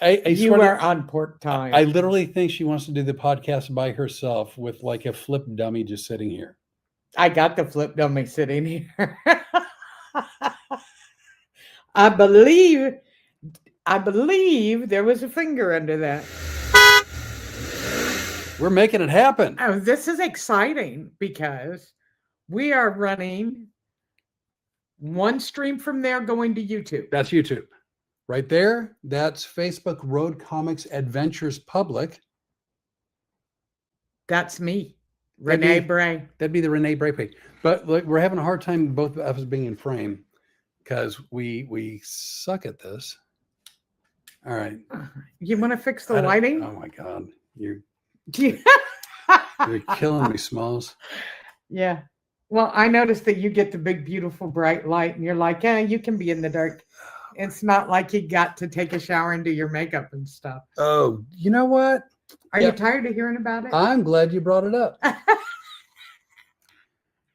You are on pork time. I literally think she wants to do the podcast by herself with like a flip dummy just sitting here. I got the flip dummy sitting here. I believe there was a finger under that. We're making it happen. Oh, this is exciting because we are running one stream from there going to YouTube. That's YouTube. Right there, that's Facebook Road Comics Adventures Public. That's me, Rene Bray. That'd be the Rene Bray page. But look, we're having a hard time, both of us being in frame, because we suck at this. All right. You want to fix the lighting? Oh my God, you're killing me, Smalls. Yeah. Well, I noticed that you get the big, beautiful, bright light, and you're like, yeah, you can be in the dark. It's not like you got to take a shower and do your makeup and stuff. Oh, you know what? Are you tired of hearing about it? I'm glad you brought it up.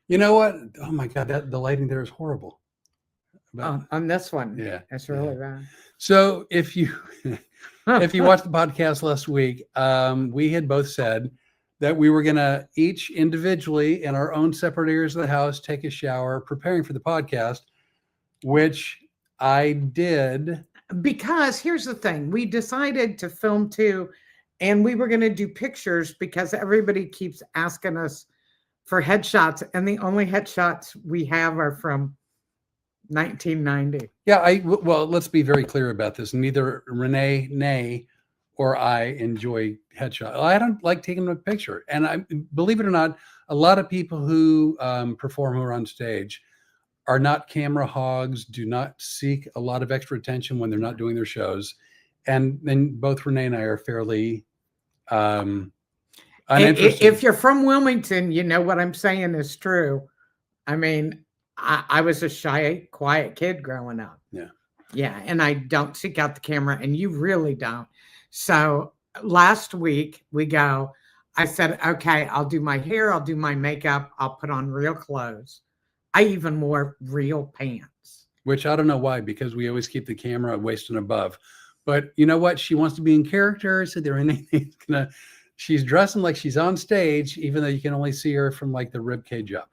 You know what? Oh my God, the lighting there is horrible. On this one. Yeah. That's really bad. So if you watched the podcast last week, we had both said that we were going to each individually in our own separate areas of the house take a shower preparing for the podcast, which I did. Because here's the thing. We decided to film too, and we were going to do pictures because everybody keeps asking us for headshots, and the only headshots we have are from 1990. Yeah, well, let's be very clear about this. Neither Rene or I enjoy headshots. I don't like taking a picture. And I believe it or not, a lot of people who perform who are on stage are not camera hogs, do not seek a lot of extra attention when they're not doing their shows. And then both Rene and I are fairly uninterested. If you're from Wilmington, you know what I'm saying is true. I mean, I was a shy, quiet kid growing up. Yeah. Yeah. And I don't seek out the camera, and you really don't. So last week I said, okay, I'll do my hair. I'll do my makeup. I'll put on real clothes. I even wore real pants. Which I don't know why, because we always keep the camera at waist and above. But you know what? She wants to be in character. So she's dressing like she's on stage, even though you can only see her from like the rib cage up.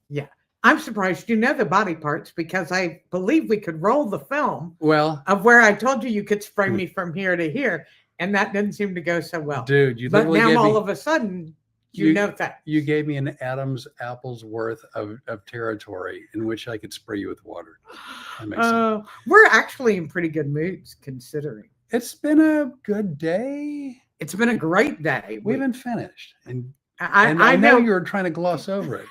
Yeah. I'm surprised you know the body parts, because I believe we could roll the film of where I told you could spray me from here to here, and that didn't seem to go so well. Dude, but now all of a sudden you know that. You gave me an Adam's apple's worth of territory in which I could spray you with water. That makes sense. We're actually in pretty good moods considering. It's been a good day. It's been a great day. We haven't finished. And I know you were trying to gloss over it.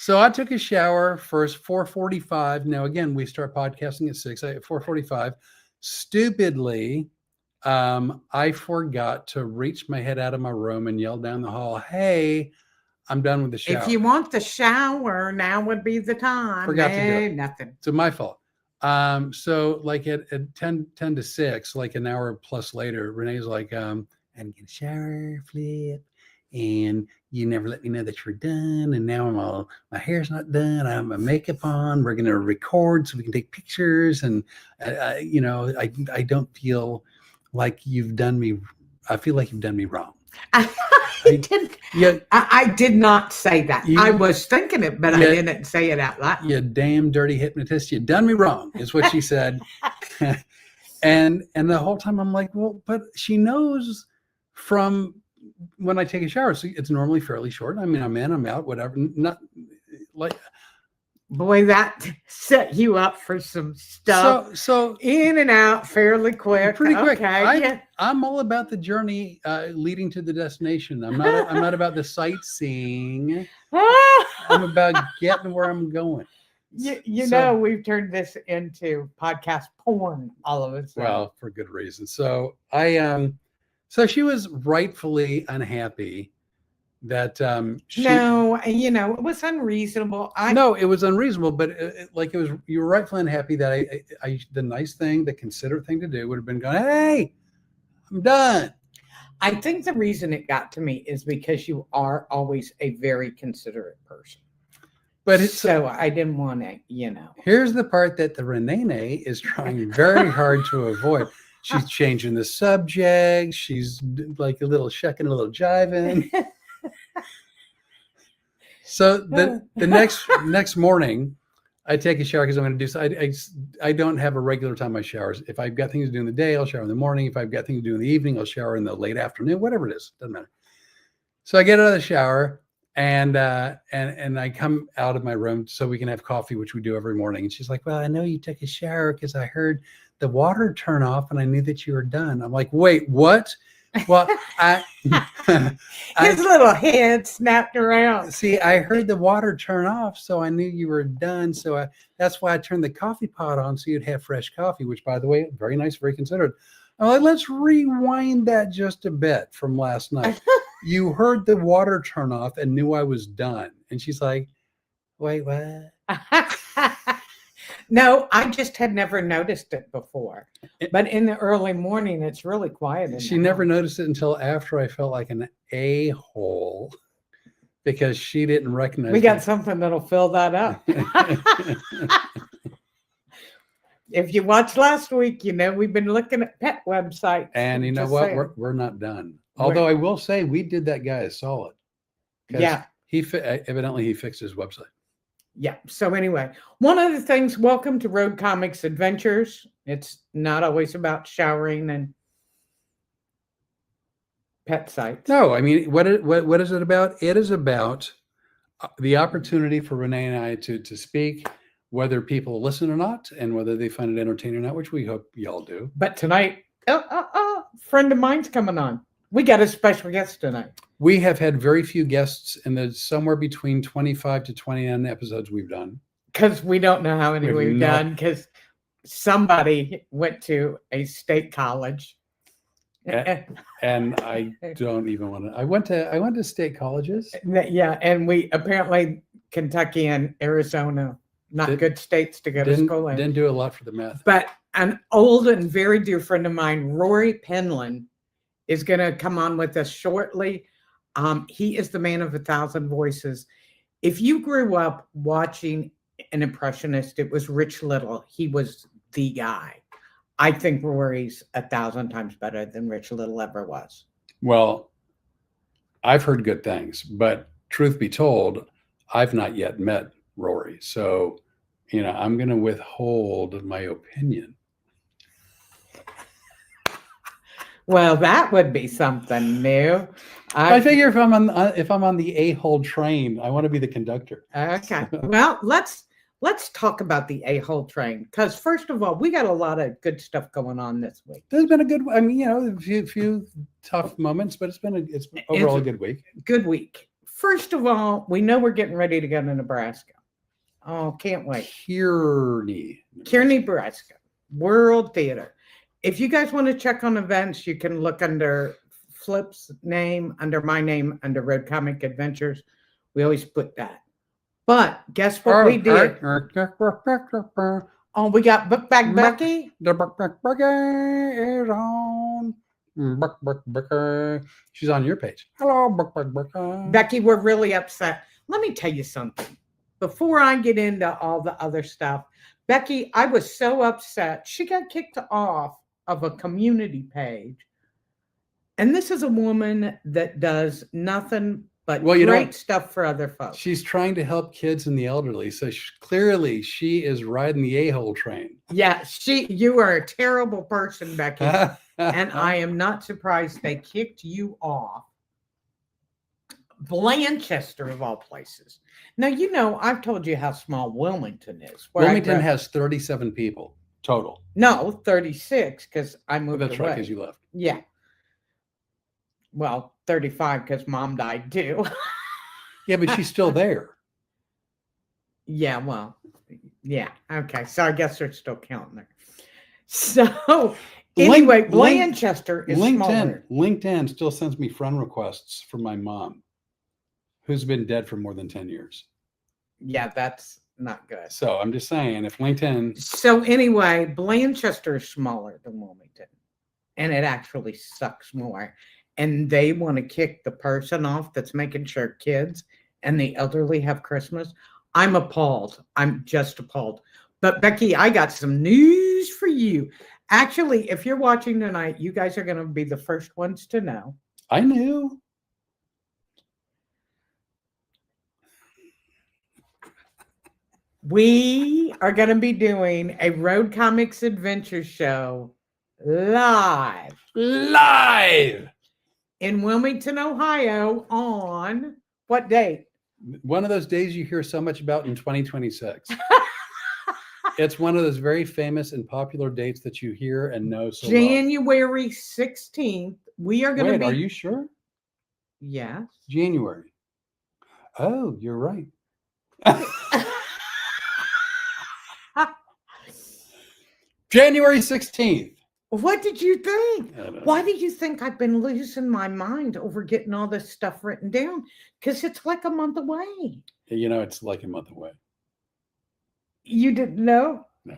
So I took a shower first, 4:45. Now, again, we start podcasting at 6, at 4:45. Stupidly, I forgot to reach my head out of my room and yell down the hall, hey, I'm done with the shower. If you want the shower, now would be the time. Forgot to do it. Nothing. So my fault. So like at 10 to 6, like an hour plus later, Renee's like, I didn't get a shower, flip. And you never let me know that you're done. And now my hair's not done. I have my makeup on. We're going to record so we can take pictures. And, I don't feel like you've done me. I feel like you've done me wrong. I did not say that. I was thinking it, but I didn't say it out loud. You damn dirty hypnotist. You done me wrong is what she said. and the whole time I'm like, well, but she knows from when I take a shower, so it's normally fairly short. I mean, I'm in, I'm out, whatever. Not like, boy, that set you up for some stuff. So in and out fairly quick. Pretty quick. Okay. I'm all about the journey leading to the destination. I'm not about the sightseeing. I'm about getting where I'm going. You know, we've turned this into podcast porn all of a sudden. Well, for good reason. So so she was rightfully unhappy that it was unreasonable. No, it was unreasonable, but you were rightfully unhappy that the nice thing, the considerate thing to do would have been going, hey, I'm done. I think the reason it got to me is because you are always a very considerate person. But so I didn't want to, Here's the part that the Rene is trying very hard to avoid. She's changing the subject. She's like a little shucking, a little jiving. So the next morning, I take a shower because I'm going to do. So I don't have a regular time I shower. If I've got things to do in the day, I'll shower in the morning. If I've got things to do in the evening, I'll shower in the late afternoon. Whatever it is, doesn't matter. So I get out of the shower and I come out of my room so we can have coffee, which we do every morning. And she's like, "Well, I know you took a shower because I heard the water turn off and I knew that you were done." I'm like, "Wait, what?" Well, his little head snapped around. See, I heard the water turn off, so I knew you were done. So that's why I turned the coffee pot on so you'd have fresh coffee, which, by the way, very nice, very considerate. I'm like, let's rewind that just a bit from last night. You heard the water turn off and knew I was done. And she's like, "Wait, what?" No, I just had never noticed it before. But in the early morning, it's really quiet. She never noticed it until after I felt like an a-hole because she didn't recognize We got something that'll fill that up. If you watched last week, you know we've been looking at pet websites. And you know what? We're not done. Although I will say we did that guy a solid. Yeah. Evidently he fixed his website. Yeah. So anyway, one of the things, welcome to Road Comics Adventures. It's not always about showering and pet sites. No, I mean, what is it about? It is about the opportunity for Rene and I to speak, whether people listen or not, and whether they find it entertaining or not, which we hope y'all do. But tonight, friend of mine's coming on. We got a special guest tonight. We have had very few guests in the somewhere between 25 to 29 episodes we've done. Because we don't know how many we've done, because somebody went to a state college. And I don't even want to. I went to state colleges. Yeah, and we apparently Kentucky and Arizona, not good states to go to school in. Didn't do a lot for the math. But an old and very dear friend of mine, Rory Penland, is going to come on with us shortly. He is the man of 1,000 voices. If you grew up watching an impressionist, it was Rich Little. He was the guy. I think Rory's 1,000 times better than Rich Little ever was. Well, I've heard good things, but truth be told, I've not yet met Rory. So, I'm going to withhold my opinion. Well, that would be something new. I figure if I'm on the a-hole train, I want to be the conductor. Okay. Well, let's talk about the a-hole train, because first of all, we got a lot of good stuff going on this week. There's been a few tough moments, but it's overall a good week. Good week. First of all, we know we're getting ready to go to Nebraska. Oh, can't wait. Kearney, Nebraska. World Theater. If you guys want to check on events, you can look under Flip's name, under my name, under Road Comic Adventures. We always put that. But guess what we did? Oh, we got Book Bag Becky. The Book Bag Becky is on. Becky. She's on your page. Hello, Book Bag Becky. Becky, we're really upset. Let me tell you something. Before I get into all the other stuff, Becky, I was so upset. She got kicked off of a community page. And this is a woman that does nothing but great stuff for other folks. She's trying to help kids and the elderly. So clearly she is riding the a-hole train. Yeah, you are a terrible person, Becky. And I am not surprised they kicked you off. Blanchester, of all places. Now, I've told you how small Wilmington is. Wilmington has 37 people total. No, 36, because I moved That's away. right, because you left. Yeah. Well, 35 because Mom died too. Yeah, but she's still there. Yeah, well, yeah. Okay, so I guess they're still counting there. So anyway, Blanchester is smaller. LinkedIn still sends me friend requests from my mom, who's been dead for more than 10 years. Yeah, that's not good. So I'm just saying, if LinkedIn... So anyway, Blanchester is smaller than Wilmington, and it actually sucks more. And they want to kick the person off that's making sure kids and the elderly have Christmas. I'm appalled. I'm just appalled. But Becky, I got some news for you. Actually, if you're watching tonight, you guys are going to be the first ones to know. I knew. We are going to be doing a Road Comics Adventure Show live in Wilmington, Ohio on what date? One of those days you hear so much about in 2026. It's one of those very famous and popular dates that you hear and know so well. January 16th. We are going to Wait, be. are you sure? Yes. January. Oh, you're right. January 16th. What did you think? I don't know. Why do you think I've been losing my mind over getting all this stuff written down? Because it's like a month away. You know, it's like a month away. You didn't know? No.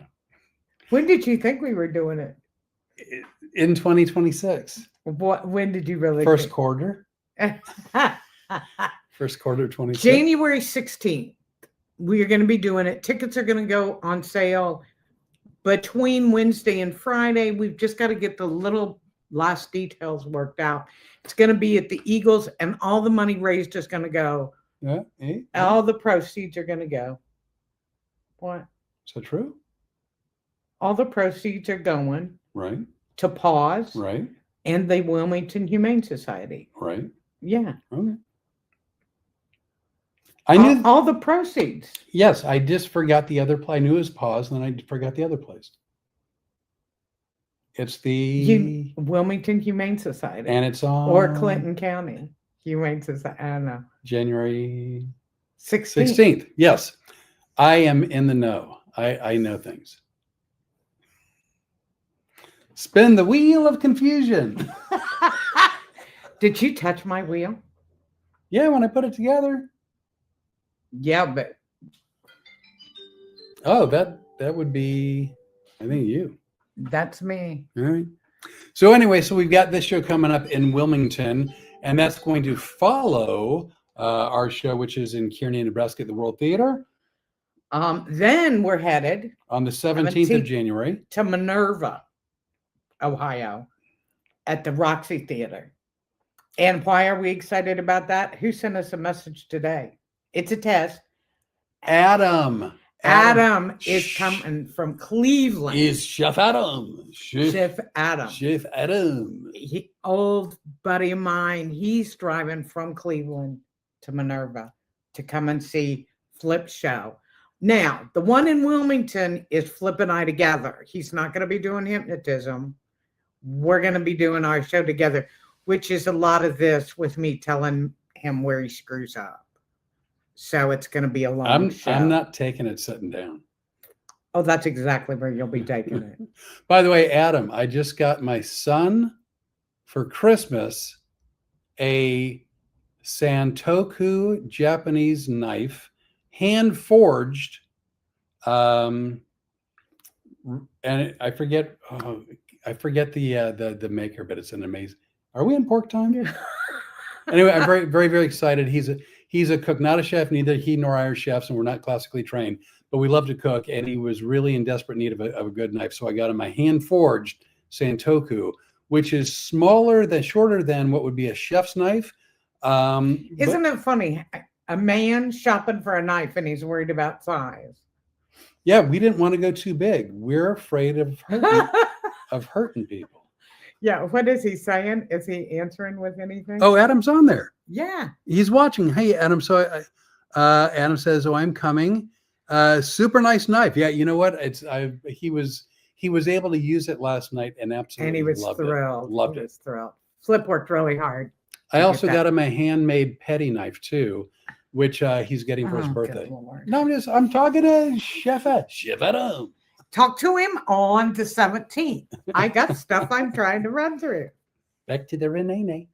When did you think we were doing it? In 2026. When did you really First think? quarter. First quarter 26. January 16th. We are going to be doing it. Tickets are going to go on sale between Wednesday and Friday. We've just got to get the little last details worked out. It's going to be at the Eagles, and all the money raised is going to go. All the proceeds are going to go. What? Is that true? All the proceeds are going Right. to Pause Right. and the Wilmington Humane Society. Right. Yeah. Okay. I knew all the proceeds. Yes, I just forgot the other place. I knew it was Pause, and then I forgot the other place. It's the Wilmington Humane Society. And it's on or Clinton County Humane Society. I don't know. January 16th. 16th. Yes. I am in the know. I know things. Spin the wheel of confusion. Did you touch my wheel? Yeah, when I put it together. Yeah, but oh, that would be, I think, you. That's me. All right. So anyway, so we've got this show coming up in Wilmington, and that's going to follow our show, which is in Kearney, Nebraska, at the World Theater. Then we're headed on the 17th of January to Minerva, Ohio, at the Roxy Theater. And why are we excited about that? Who sent us a message today? It's a test. Adam is coming from Cleveland. Is Chef Adam. Chef Adam. Chef Adam. Old buddy of mine. He's driving from Cleveland to Minerva to come and see Flip's show. Now, the one in Wilmington is Flip and I together. He's not going to be doing hypnotism. We're going to be doing our show together, which is a lot of this with me telling him where he screws up. So it's going to be a long show. I'm not taking it sitting down. Oh, that's exactly where you'll be taking it. By the way, Adam, I just got my son for Christmas a Santoku Japanese knife, hand forged. And I forget the maker, but it's an amazing. Are we in pork time? Yeah. Anyway, I'm very, very, very excited. He's a cook, not a chef. Neither he nor I are chefs, and we're not classically trained, but we love to cook. And he was really in desperate need of a good knife. So I got him a hand forged Santoku, which is shorter than what would be a chef's knife. Isn't it funny? A man shopping for a knife and he's worried about size. Yeah, we didn't want to go too big. We're afraid of hurting people. Yeah, what is he saying? Is he answering with anything? Oh, Adam's on there. Yeah. He's watching. Hey, Adam. So Adam says, "Oh, I'm coming. Super nice knife." Yeah, you know what? He was able to use it last night and absolutely and he was loved thrilled. It. Loved he it. was thrilled. Flip worked really hard. I also got him a handmade petty knife too, which he's getting for his birthday. No, I'm talking to Chef Adam. Talk to him on the 17th. I got stuff I'm trying to run through. Back to the Rene.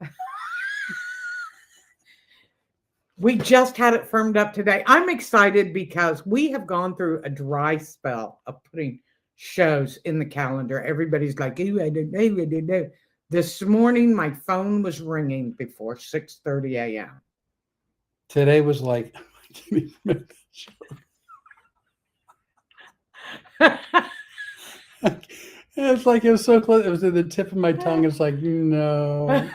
We just had it firmed up today. I'm excited because we have gone through a dry spell of putting shows in the calendar. Everybody's like, "Ooh, I don't know. This morning, my phone was ringing before 6:30 a.m. Today was like, I can't even make that joke. It's like it was so close. It was at the tip of my tongue. It's like, no.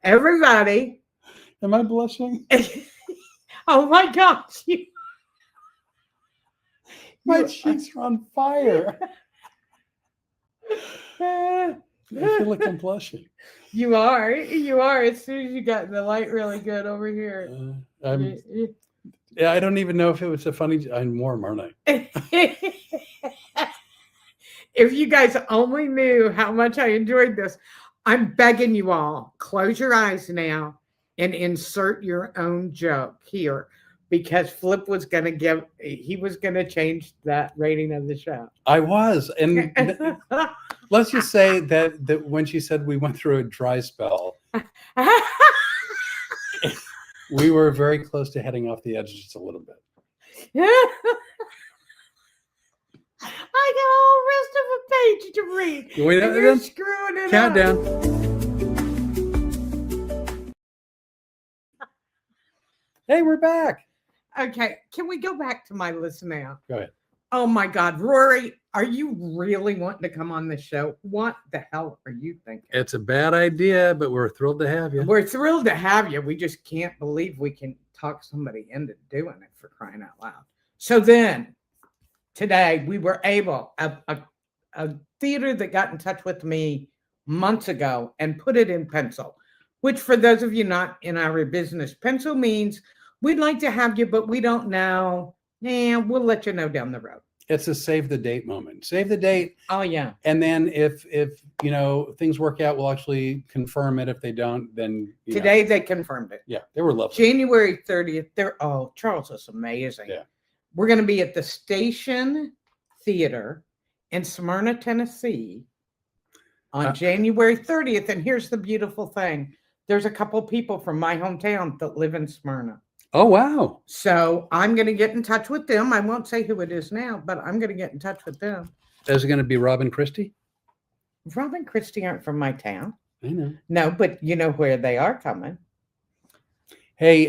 Everybody. Am I blushing? Oh my gosh. My cheeks are on fire. I feel like I'm blushing. You are. As soon as you got the light really good over here. Yeah, I don't even know if it was a funny. I'm warm, aren't I? If you guys only knew how much I enjoyed this, I'm begging you all, close your eyes now and insert your own joke here, because Flip was going to change that rating of the show. I was. And let's just say that when she said we went through a dry spell, we were very close to heading off the edge just a little bit. I got all the rest of a page to read. You're screwing it Countdown. up. Hey, we're back. Okay, can we go back to my list now? Go ahead. Oh my God, Rory, are you really wanting to come on the show? What the hell are you thinking? It's a bad idea, but we're thrilled to have you. We're thrilled to have you. We just can't believe we can talk somebody into doing it, for crying out loud. So then, today we were able, a theater that got in touch with me months ago and put it in pencil, which for those of you not in our business, pencil means we'd like to have you, but we don't know. We'll let you know down the road. It's a save the date moment. Save the date. Oh yeah. And then if things work out, we'll actually confirm it. If they don't, then today they confirmed it. Yeah, they were lovely. January 30th. Charles is amazing. Yeah. We're going to be at the Station Theater in Smyrna, Tennessee on January 30th. And here's the beautiful thing. There's a couple people from my hometown that live in Smyrna. Oh, wow. So I'm going to get in touch with them. I won't say who it is now, but I'm going to get in touch with them. Is it going to be Rob and Christy? Rob and Christy aren't from my town. I know. No, but you know where they are coming. Hey,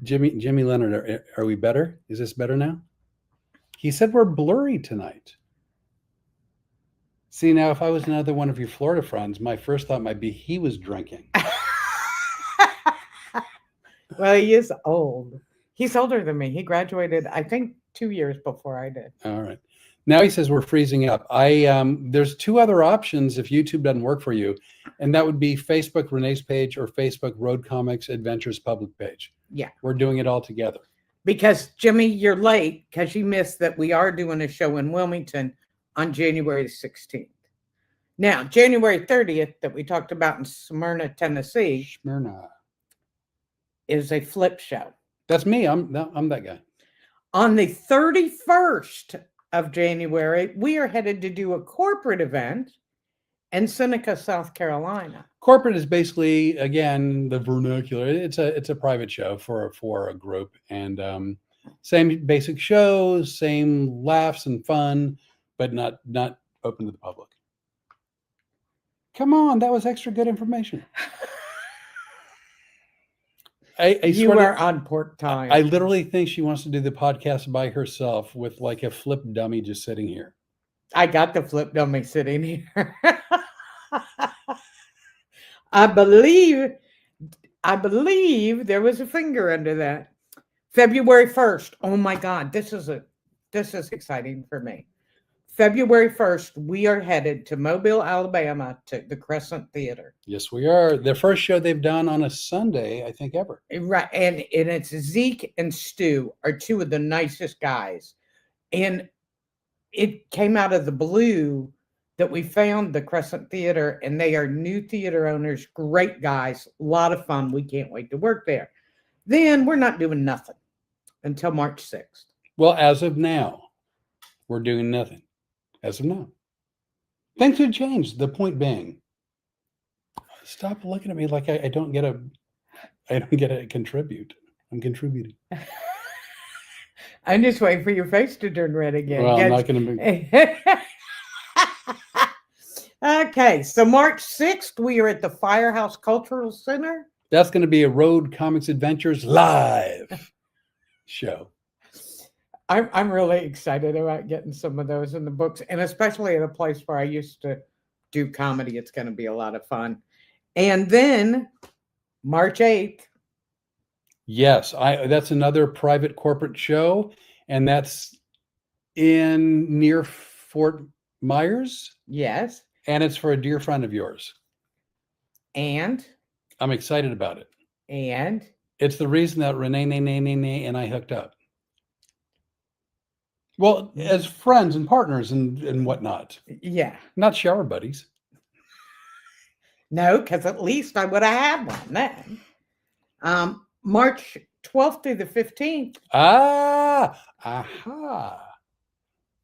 Jimmy Leonard, are we better? Is this better now? He said we're blurry tonight. See, now, if I was another one of your Florida friends, my first thought might be he was drinking. Well, he is old. He's older than me. He graduated, I think, 2 years before I did. All right. Now he says we're freezing up. There's two other options if YouTube doesn't work for you, and that would be Facebook Renee's page or Facebook Road Comics Adventures public page. Yeah. We're doing it all together. Because, Jimmy, you're late because you missed that we are doing a show in Wilmington on January 16th. Now, January 30th that we talked about in Smyrna, Tennessee. Smyrna. Is a Flip show. That's me. I'm that guy. On the 31st of January, we are headed to do a corporate event in Seneca, South Carolina. Corporate is basically, again, the vernacular. It's a private show for a group, and same basic shows, same laughs and fun, but not open to the public. Come on, that was extra good information. You are on port time. I literally think she wants to do the podcast by herself with like a flip dummy just sitting here. I got the flip dummy sitting here. I believe there was a finger under that. February 1st. Oh my God, this is exciting for me. February 1st, we are headed to Mobile, Alabama, to the Crescent Theater. Yes, we are. Their first show they've done on a Sunday, I think, ever. Right. And it's Zeke and Stu are two of the nicest guys. And it came out of the blue that we found the Crescent Theater, and they are new theater owners, great guys, a lot of fun. We can't wait to work there. Then we're not doing nothing until March 6th. Well, as of now, we're doing nothing. As of now. Things have changed. The point being, stop looking at me like I don't get to contribute. I'm contributing. I'm just waiting for your face to turn red again. Well, I'm not going to be. Okay, so March 6th, we are at the Firehouse Cultural Center. That's going to be a Road Comics Adventures live show. I'm really excited about getting some of those in the books, and especially at a place where I used to do comedy. It's going to be a lot of fun. And then March 8th. Yes, that's another private corporate show, and that's in near Fort Myers, Yes. and it's for a dear friend of yours. And I'm excited about it. and It's the reason that Rene and I hooked up. Well, as friends and partners and whatnot, yeah. not shower buddies. No, because at least I would have had one then. March 12th through the 15th.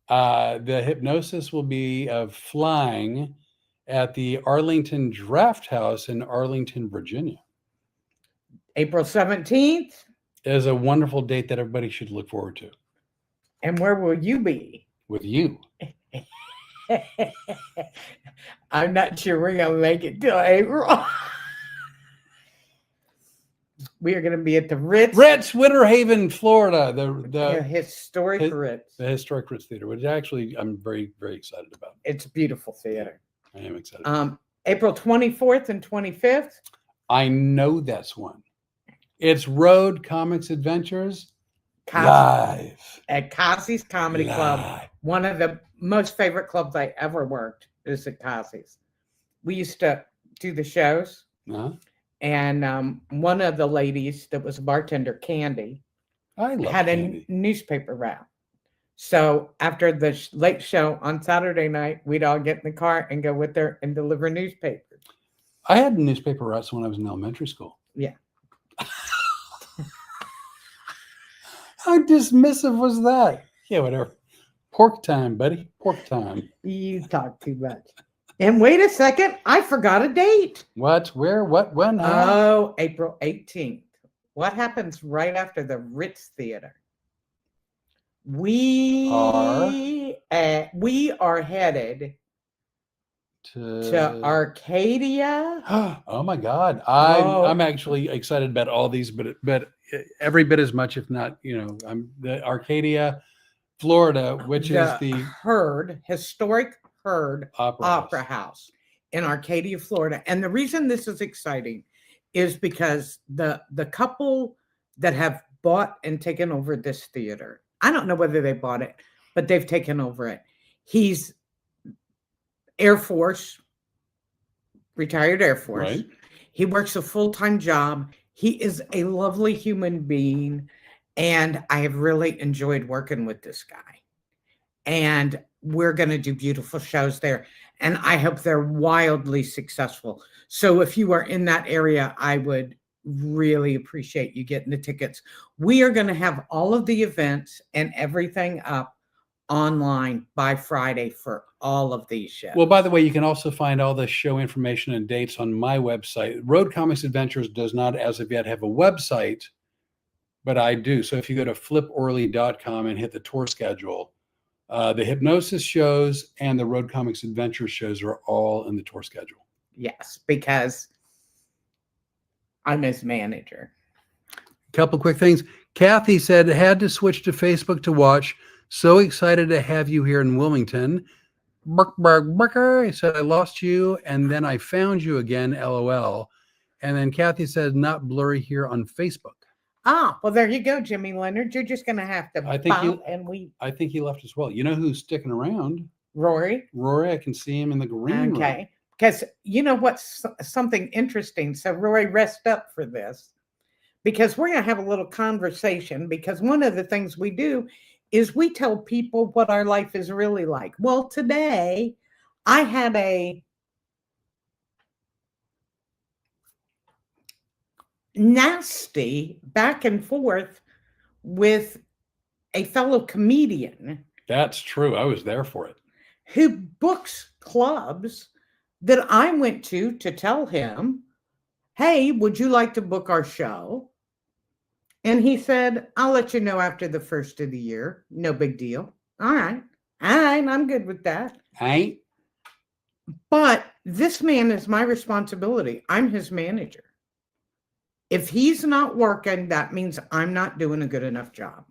The hypnosis will be of flying at the Arlington Draft House in Arlington, Virginia. April 17th. It is a wonderful date that everybody should look forward to. And where will you be? With you. I'm not sure we're going to make it till April. We are going to be at the Ritz, Winter Haven, Florida. The historic Ritz. The historic Ritz Theater, which actually I'm very, very excited about. It's a beautiful theater. I am excited. April 24th and 25th. I know that's one. It's Road Comics Adventures live at Cassie's Comedy Club. One of the most favorite clubs I ever worked is at Cassie's. We used to do the shows. Uh-huh. And one of the ladies that was a bartender, Candy, had Candy. A newspaper route. So after the late show on Saturday night, we'd all get in the car and go with her and deliver newspapers. I had newspaper routes when I was in elementary school. Yeah. How dismissive was that? Yeah, whatever. Pork time, buddy. Pork time. You talk too much. And wait a second, I forgot a date. What? Where? What? When? Oh, April 18th. What happens right after the Ritz Theater? We are headed to Arcadia. Oh my God! I'm actually excited about all these, but every bit as much, if not, I'm the Arcadia, Florida, which is the historic Hurd Opera House in Arcadia, Florida. And the reason this is exciting is because the couple that have bought and taken over this theater, I don't know whether they bought it, but they've taken over it. He's Air Force, retired Air Force. Right. He works a full-time job. He is a lovely human being. And I have really enjoyed working with this guy. And we're going to do beautiful shows there. And I hope they're wildly successful. So if you are in that area, I would really appreciate you getting the tickets. We are going to have all of the events and everything up online by Friday for all of these shows. Well, by the way, you can also find all the show information and dates on my website. Road Comics Adventures does not, as of yet, have a website, but I do. So if you go to fliporley.com and hit the tour schedule, the hypnosis shows and the Road Comics Adventures shows are all in the tour schedule. Yes, because I'm his manager. A couple quick things. Kathy said, had to switch to Facebook to watch. So excited to have you here in Wilmington. He said, I lost you and then I found you again, LOL. And then Kathy said, not blurry here on Facebook. Ah, well, there you go, Jimmy Leonard. You're just going to have to I think he left as well. You know who's sticking around? Rory. I can see him in the green room. Okay. Because you know what's something interesting? So Rory, rest up for this. Because we're going to have a little conversation. Because one of the things we do is we tell people what our life is really like. Well, today I had a nasty back and forth with a fellow comedian. That's true. I was there for it. Who books clubs that I went to tell him, hey, would you like to book our show? And he said, I'll let you know after the first of the year. No big deal. All right. I'm good with that. But this man is my responsibility. I'm his manager. If he's not working, that means I'm not doing a good enough job.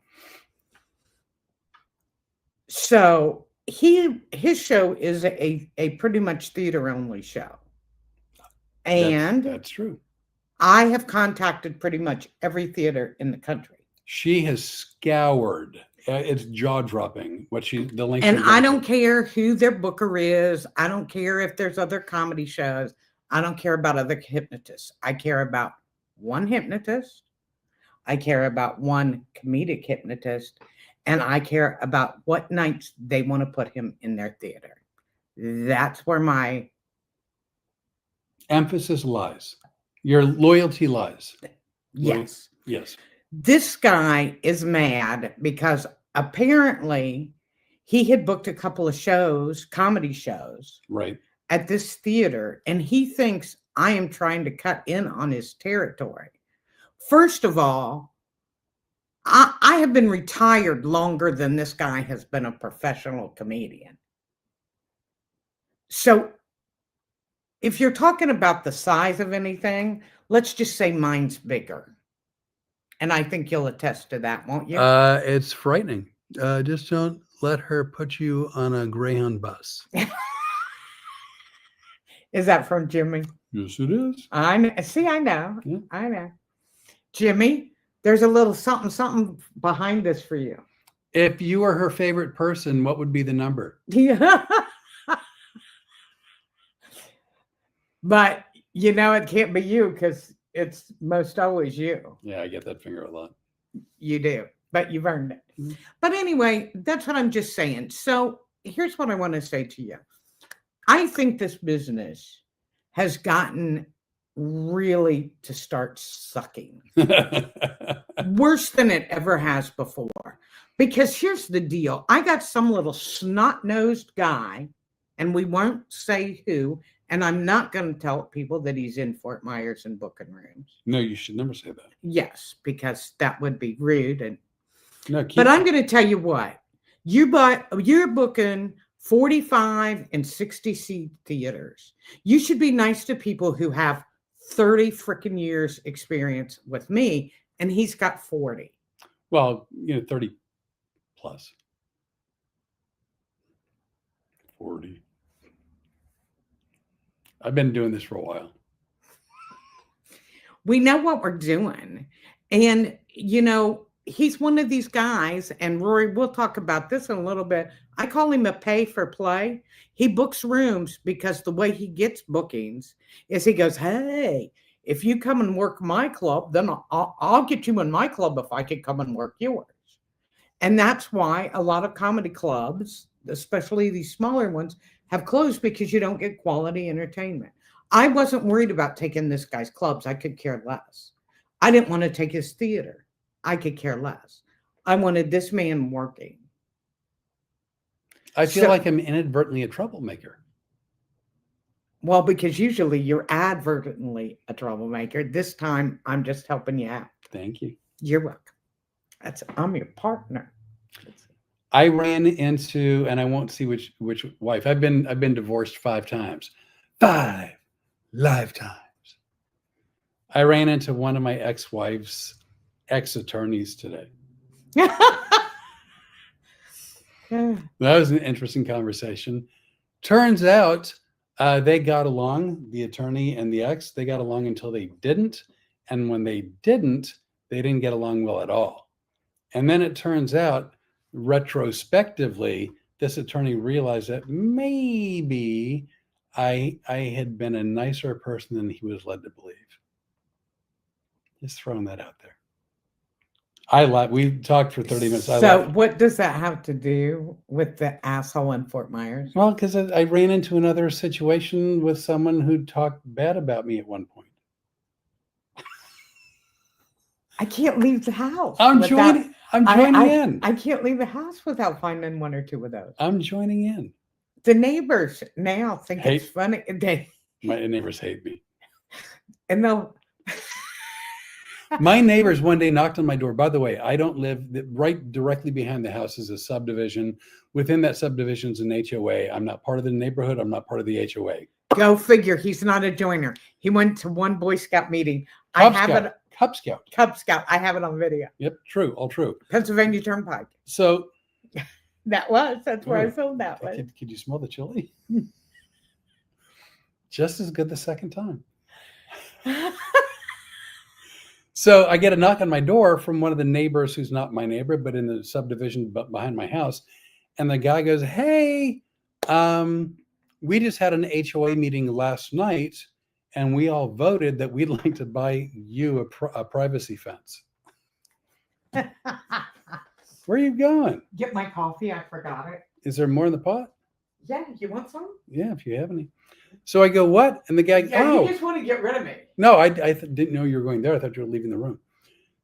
So his show is a pretty much theater only show. And that's true. I have contacted pretty much every theater in the country. She has scoured. It's jaw dropping what the length. And I don't care who their booker is. I don't care if there's other comedy shows. I don't care about other hypnotists. I care about one hypnotist. I care about one comedic hypnotist. And I care about what nights they want to put him in their theater. That's where my emphasis lies. Your loyalty lies. Yes. Yes. This guy is mad because apparently he had booked a couple of shows, comedy shows, right, at this theater, and he thinks I am trying to cut in on his territory. First of all, I have been retired longer than this guy has been a professional comedian. So if you're talking about the size of anything, let's just say mine's bigger. And I think you'll attest to that, won't you? It's frightening. Just don't let her put you on a Greyhound bus. Is that from Jimmy? Yes, it is. I know. See, I know. Yeah. I know. Jimmy, there's a little something behind this for you. If you were her favorite person, what would be the number? Yeah. But, you know, it can't be you because it's most always you. Yeah, I get that finger a lot. You do, but you've earned it. Mm-hmm. But anyway, that's what I'm just saying. So here's what I want to say to you. I think this business has gotten really to start sucking. Worse than it ever has before. Because here's the deal. I got some little snot-nosed guy, and we won't say who, and I'm not going to tell people that he's in Fort Myers and booking rooms. No, you should never say that. Yes, because that would be rude. And but I'm going to tell you what. You're booking 45 and 60 seat theaters. You should be nice to people who have 30 freaking years experience with me, and he's got 40. Well, 30 plus. 40. I've been doing this for a while. We know what we're doing. And, he's one of these guys, and Rory, we'll talk about this in a little bit. I call him a pay for play. He books rooms because the way he gets bookings is he goes, hey, if you come and work my club, then I'll get you in my club if I could come and work yours. And that's why a lot of comedy clubs, especially these smaller ones, have closed because you don't get quality entertainment. I wasn't worried about taking this guy's clubs. I could care less. I didn't want to take his theater. I could care less. I wanted this man working. I feel like I'm inadvertently a troublemaker. Well, because usually you're advertently a troublemaker. This time, I'm just helping you out. Thank you. You're welcome. I'm your partner. I ran into, and I won't see which wife. I've been divorced 5 times. 5 lifetimes. I ran into one of my ex-wife's ex-attorneys today. That was an interesting conversation. Turns out they got along, the attorney and the ex, they got along until they didn't. And when they didn't get along well at all. And then it turns out, retrospectively, this attorney realized that maybe I had been a nicer person than he was led to believe. Just throwing that out there. We talked for 30 minutes. So what does that have to do with the asshole in Fort Myers? Well, because I ran into another situation with someone who talked bad about me at one point. I can't leave the house. I'm joining in. I can't leave the house without finding one or two of those. I'm joining in. The neighbors now think it's funny. My neighbors hate me. And they'll... My neighbors one day knocked on my door. By the way, I don't live right directly behind the house is a subdivision. Within that subdivision is an HOA. I'm not part of the neighborhood. I'm not part of the HOA. Go figure. He's not a joiner. He went to one Boy Scout meeting. Cub Scout. Cub Scout. I have it on video. Yep, true. All true. Pennsylvania Turnpike. So That's where I Oh, filmed that one. Could you smell the chili? Just as good the second time. So I get a knock on my door from one of the neighbors who's not my neighbor, but in the subdivision behind my house. And the guy goes, "Hey, we just had an HOA meeting last night, and we all voted that we'd like to buy you a privacy fence." Where are you going? Get my coffee. I forgot it. Is there more in the pot? Yeah, you want some? Yeah, if you have any. So I go, "What?" And the guy, Yeah, "Oh, you just want to get rid of me." no, I didn't know you were going there. I thought you were leaving the room."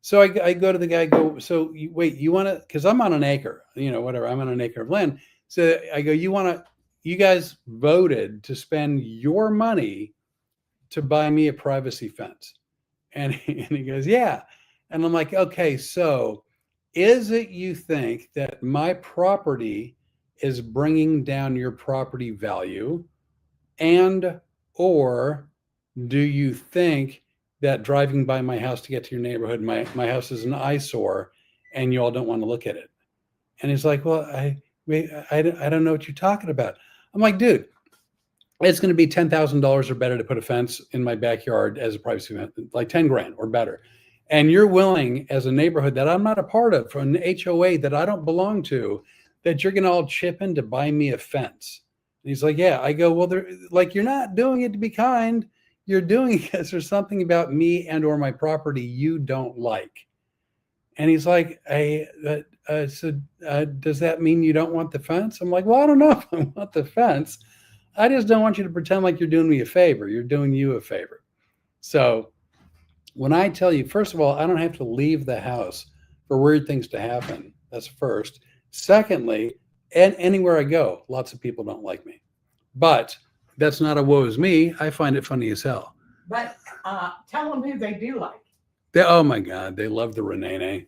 So I go to the guy, "So wait, you want to," because I'm on an acre, whatever. I'm on an acre of land. So I go, you guys voted to spend your money to buy me a privacy fence. And he goes, "Yeah." And I'm like, "Okay, so is it you think that my property is bringing down your property value, and or do you think that driving by my house to get to your neighborhood, my house is an eyesore and you all don't want to look at it?" And he's like, "Well, I don't know what you're talking about." I'm like, "Dude, it's going to be $10,000 or better to put a fence in my backyard as a privacy fence, like 10 grand or better. And you're willing, as a neighborhood that I'm not a part of, from an HOA that I don't belong to, that you're going to all chip in to buy me a fence." And he's like, "Yeah." I go, "Well, you're not doing it to be kind. You're doing it because there's something about me and or my property you don't like." And he's like, "So does that mean you don't want the fence?" I'm like, "Well, I don't know if I want the fence. I just don't want you to pretend like you're doing me a favor. You're doing you a favor." So when I tell you, first of all, I don't have to leave the house for weird things to happen. That's first. Secondly, and anywhere I go, lots of people don't like me. But that's not a woe is me. I find it funny as hell. But tell them who they do like. Oh my God, they love the Rene.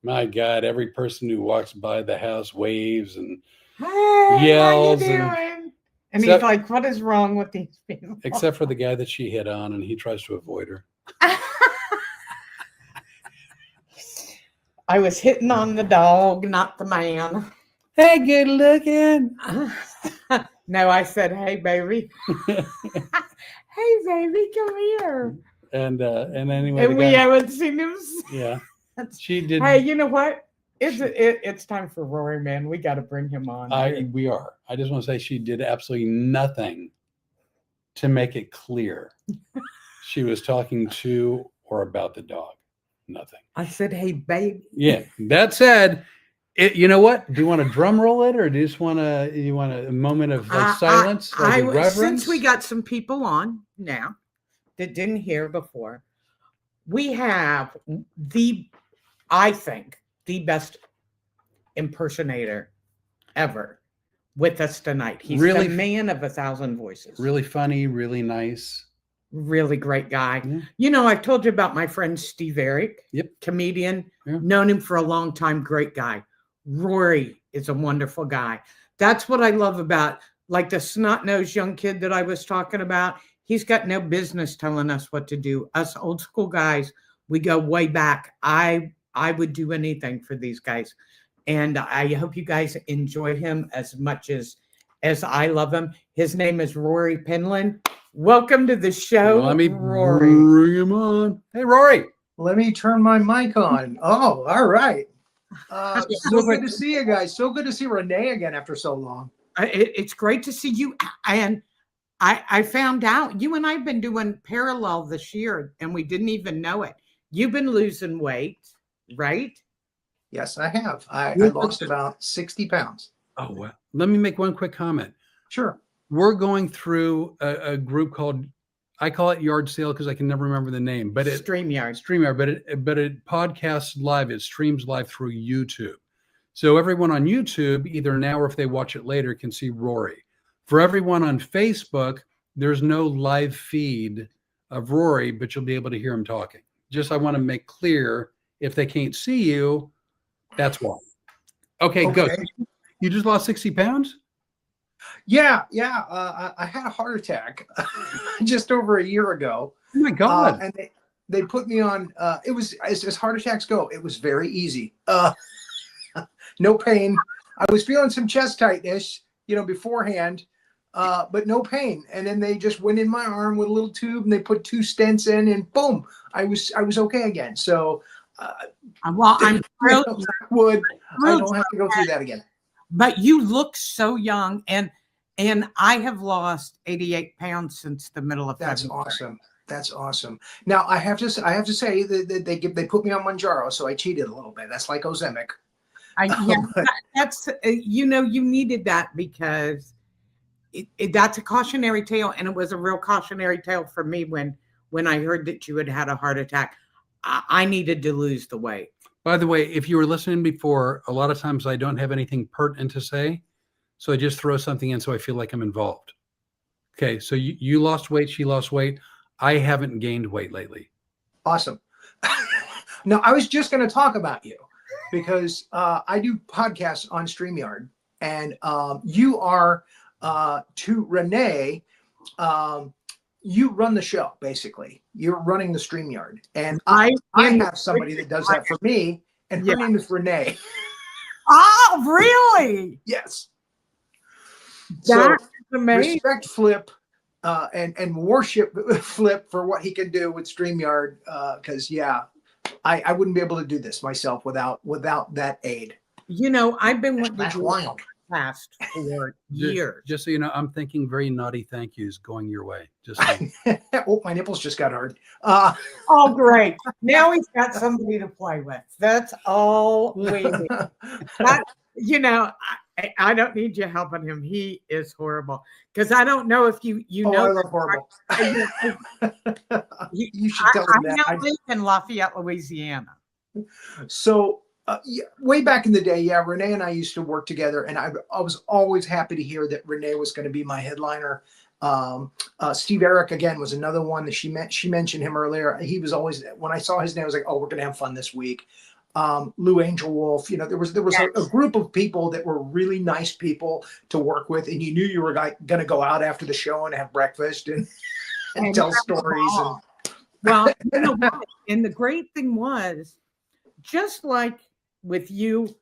My God, every person who walks by the house waves and "Hey, yells. how you doing?" And he's like, "What is wrong with these people?" Except for the guy that she hit on, and he tries to avoid her. I was hitting on the dog, not the man. "Hey, good looking." No, I said, "Hey, baby." "Hey, baby, come here." And anyway, And we haven't seen him. Yeah, she did. Hey, you know what? It's time for Rory, man. We got to bring him on. We are. I just want to say she did absolutely nothing to make it clear she was talking to or about the dog. Nothing. I said, "Hey, baby." Yeah. That said, you know what? Do you want to drum roll it, or do you just want a moment of silence, reverence? Since we got some people on now that didn't hear before, we have I think, the best impersonator ever with us tonight. He's really, the man of 1,000 voices. Really funny, really nice. Really great guy. Yeah. I've told you about my friend Steve Eric. Yep. Comedian. Yeah. Known him for a long time. Great guy. Rory is a wonderful guy. That's what I love about, like, the snot-nosed young kid that I was talking about. He's got no business telling us what to do. Us old school guys, we go way back. I would do anything for these guys. And I hope you guys enjoy him as much as I love him. His name is Rory Penland. Welcome to the show, Let me Rory. Bring him on. Hey, Rory. Let me turn my mic on. Oh, all right. So good to see you guys. So good to see Rene again after so long. It's great to see you. And I found out you and I have been doing parallel this year, and we didn't even know it. You've been losing weight, right? Yes, I have. I lost about 60 pounds. Oh, well. Let me make one quick comment. Sure. We're going through a group called, I call it Yard Sale because I can never remember the name, but StreamYard, but it podcasts live. It streams live through YouTube. So everyone on YouTube, either now or if they watch it later, can see Rory. For everyone on Facebook, there's no live feed of Rory, but you'll be able to hear him talking. Just, I want to make clear, if they can't see you, that's why. Okay, go. You just lost 60 pounds? Yeah. I had a heart attack just over a year ago. Oh my God. And they put me on, it was, as heart attacks go, it was very easy. No pain. I was feeling some chest tightness, beforehand, but no pain. And then they just went in my arm with a little tube, and they put 2 stents in, and boom, I was okay again. So, well, I'm thrilled. I don't have to go through that again. But you look so young, and I have lost 88 pounds since the middle of That's February. awesome. That's awesome. Now I have to say that they put me on Manjaro, so I cheated a little bit. That's like Ozempic. That's you needed that because that's a cautionary tale, and it was a real cautionary tale for me when I heard that you had a heart attack. I needed to lose the weight. By the way, if you were listening before, a lot of times I don't have anything pertinent to say, so I just throw something in so I feel like I'm involved. Okay, so you lost weight, she lost weight. I haven't gained weight lately. Awesome. No, I was just going to talk about you because I do podcasts on StreamYard, and you are to Rene. You run the show, basically. You're running the StreamYard, and I have somebody that does that for me, and her name is Rene. Oh, really? Yes. That's amazing. Respect Flip. And worship Flip for what he can do with StreamYard, because I wouldn't be able to do this myself without that aid. I've been wanting to do wild. Past for years. Just so you know, I'm thinking very naughty thank yous going your way. Just so. Oh, my nipples just got hard. Oh, great! Now he's got somebody to play with. That's all we need. I don't need you helping him. He is horrible. Because I don't know if you know. I love horrible. You should tell him that. I live in Lafayette, Louisiana. So way back in the day, Rene and I used to work together, and I was always happy to hear that Rene was going to be my headliner. Steve Eric again was another one that she mentioned him earlier. He was always, when I saw his name, I was like, oh, we're going to have fun this week. Lou Angel Wolf, there was a group of people that were really nice people to work with, and you knew you were going to go out after the show and have breakfast and tell stories. Well, you know what? And the great thing was, just like with you,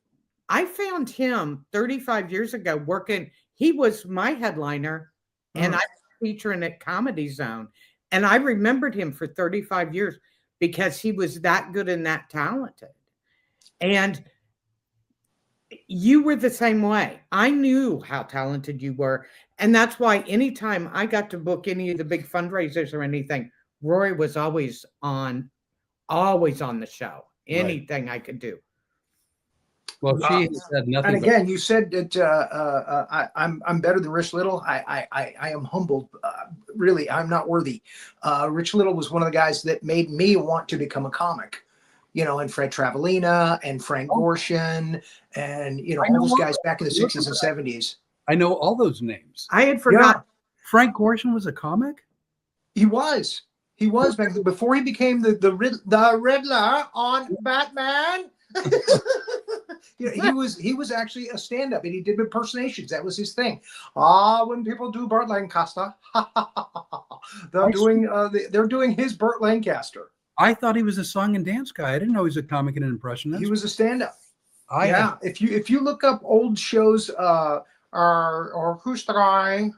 I found him 35 years ago working. He was my headliner, and I was featuring at Comedy Zone, and I remembered him for 35 years because he was that good and that talented. And you were the same way. I knew how talented you were. And that's why anytime I got to book any of the big fundraisers or anything, Rory was always on the show. Anything I could do. Well, she said nothing. And again, you said that I'm better than Rich Little. I am humbled. Really, I'm not worthy. Rich Little was one of the guys that made me want to become a comic. And Fred Travalena and Frank Gorshin and, all those guys back in the 60s and 70s. I know all those names. I had forgotten. Frank Gorshin was a comic? He was back before he became the Riddler on Batman. He was actually a stand-up, and he did impersonations. That was his thing. When people do Burt Lancaster, they're doing his Burt Lancaster. I thought he was a song and dance guy. I didn't know he was a comic and an impressionist. He was a stand-up. If you look up old shows, or who's the guy?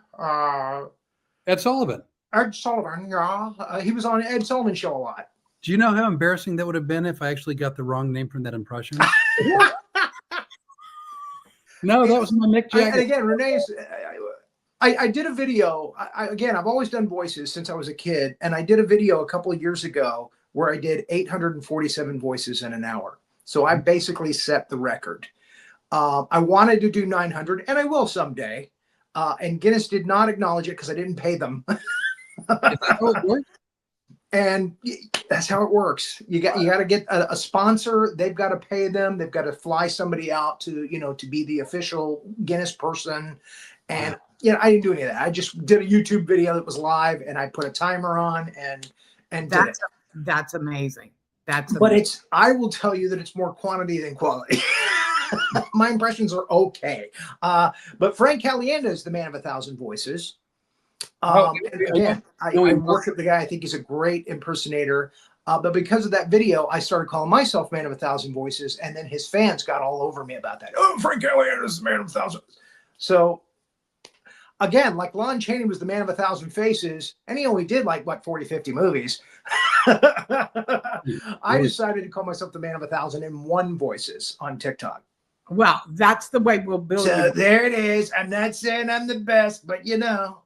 Ed Sullivan. Ed Sullivan, yeah. He was on Ed Sullivan show a lot. Do you know how embarrassing that would have been if I actually got the wrong name from that impression? No, that was my Mick Jagger. And again, Renee's. I did a video. I've always done voices since I was a kid, and I did a video a couple of years ago where I did 847 voices in an hour. So I basically set the record. I wanted to do 900, and I will someday. And Guinness did not acknowledge it because I didn't pay them. And that's how it works. You got to get a sponsor. They've got to pay them. They've got to fly somebody out to be the official Guinness person. And I didn't do any of that. I just did a YouTube video that was live, and I put a timer on and that's amazing. But I will tell you that it's more quantity than quality. My impressions are okay. But Frank Caliendo is the man of 1,000 voices. Again, I worship the guy. I think he's a great impersonator. But because of that video, I started calling myself Man of 1,000 Voices, and then his fans got all over me about that. Oh, Frank Callahan is the Man of 1,000. So again, like Lon Chaney was the Man of 1,000 Faces, and he only did like, what, 40, 50 movies. I decided to call myself the Man of 1,001 Voices on TikTok. Well, that's the way we'll build So it. there it is. I'm not saying I'm the best, but you know,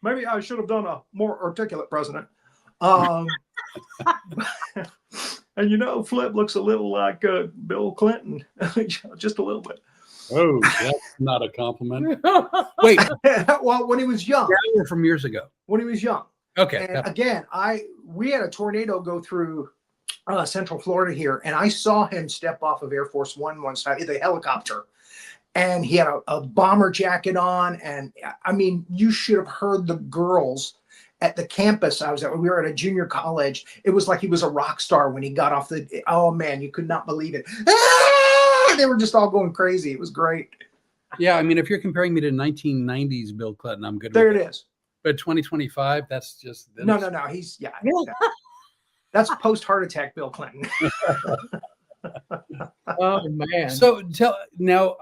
maybe I should have done a more articulate president. And you know, Flip looks a little like Bill Clinton, just a little bit. Oh, that's not a compliment. Wait, Well, when he was young. yeah, from years ago. When he was young. Okay. And again, we had a tornado go through Central Florida here, and I saw him step off of Air Force One time, the helicopter, and he had a bomber jacket on. And I mean, you should have heard the girls at the campus I was at. We were at a junior college. It was like he was a rock star when he got off oh man, you could not believe it. Ah! They were just all going crazy. It was great. Yeah, I mean, if you're comparing me to 1990s Bill Clinton, I'm good. There with it is. But 2025, that's just No. He's that's post heart attack Bill Clinton. Oh man. So tell now,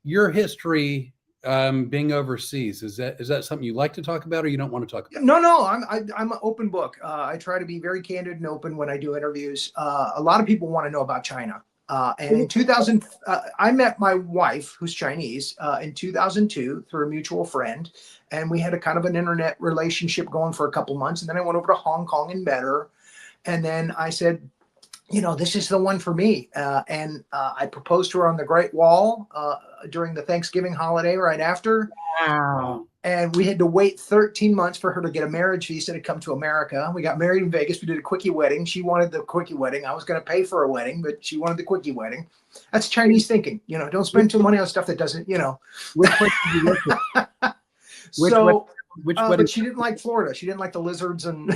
your history being overseas, is that something you like to talk about, or you don't want to talk about? No, I'm an open book. I try to be very candid and open when I do interviews. A lot of people want to know about China. And in 2000, I met my wife, who's Chinese, in 2002 through a mutual friend. And we had a kind of an internet relationship going for a couple months. And then I went over to Hong Kong and met her. And then I said, you know, this is the one for me. And I proposed to her on the Great Wall during the Thanksgiving holiday right after. Wow. And we had to wait 13 months for her to get a marriage visa to come to America. We got married in Vegas. We did a quickie wedding. She wanted the quickie wedding. I was going to pay for a wedding, but she wanted the quickie wedding. That's Chinese thinking. You know, don't spend too much money on stuff that doesn't, you know. Which one did you look at? But she didn't like Florida. She didn't like the lizards. And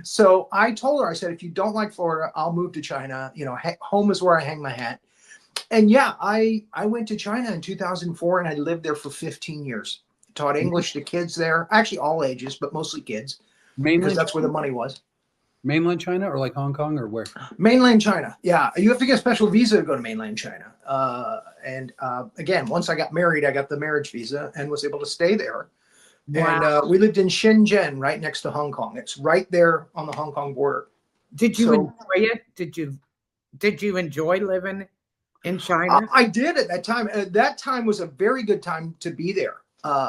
so I told her, I said, if you don't like Florida, I'll move to China. You know, home is where I hang my hat. And yeah, I went to China in 2004 and I lived there for 15 years. Taught English to kids there, actually all ages, but mostly kids, because that's where the money was. Mainland China or like Hong Kong or where? Mainland China. Yeah, you have to get a special visa to go to mainland China. Again, once I got married, I got the marriage visa and was able to stay there. Wow. And we lived in Shenzhen, right next to Hong Kong. It's right there on the Hong Kong border. Did you enjoy it? Did you enjoy living in China? I did at that time. That time was a very good time to be there.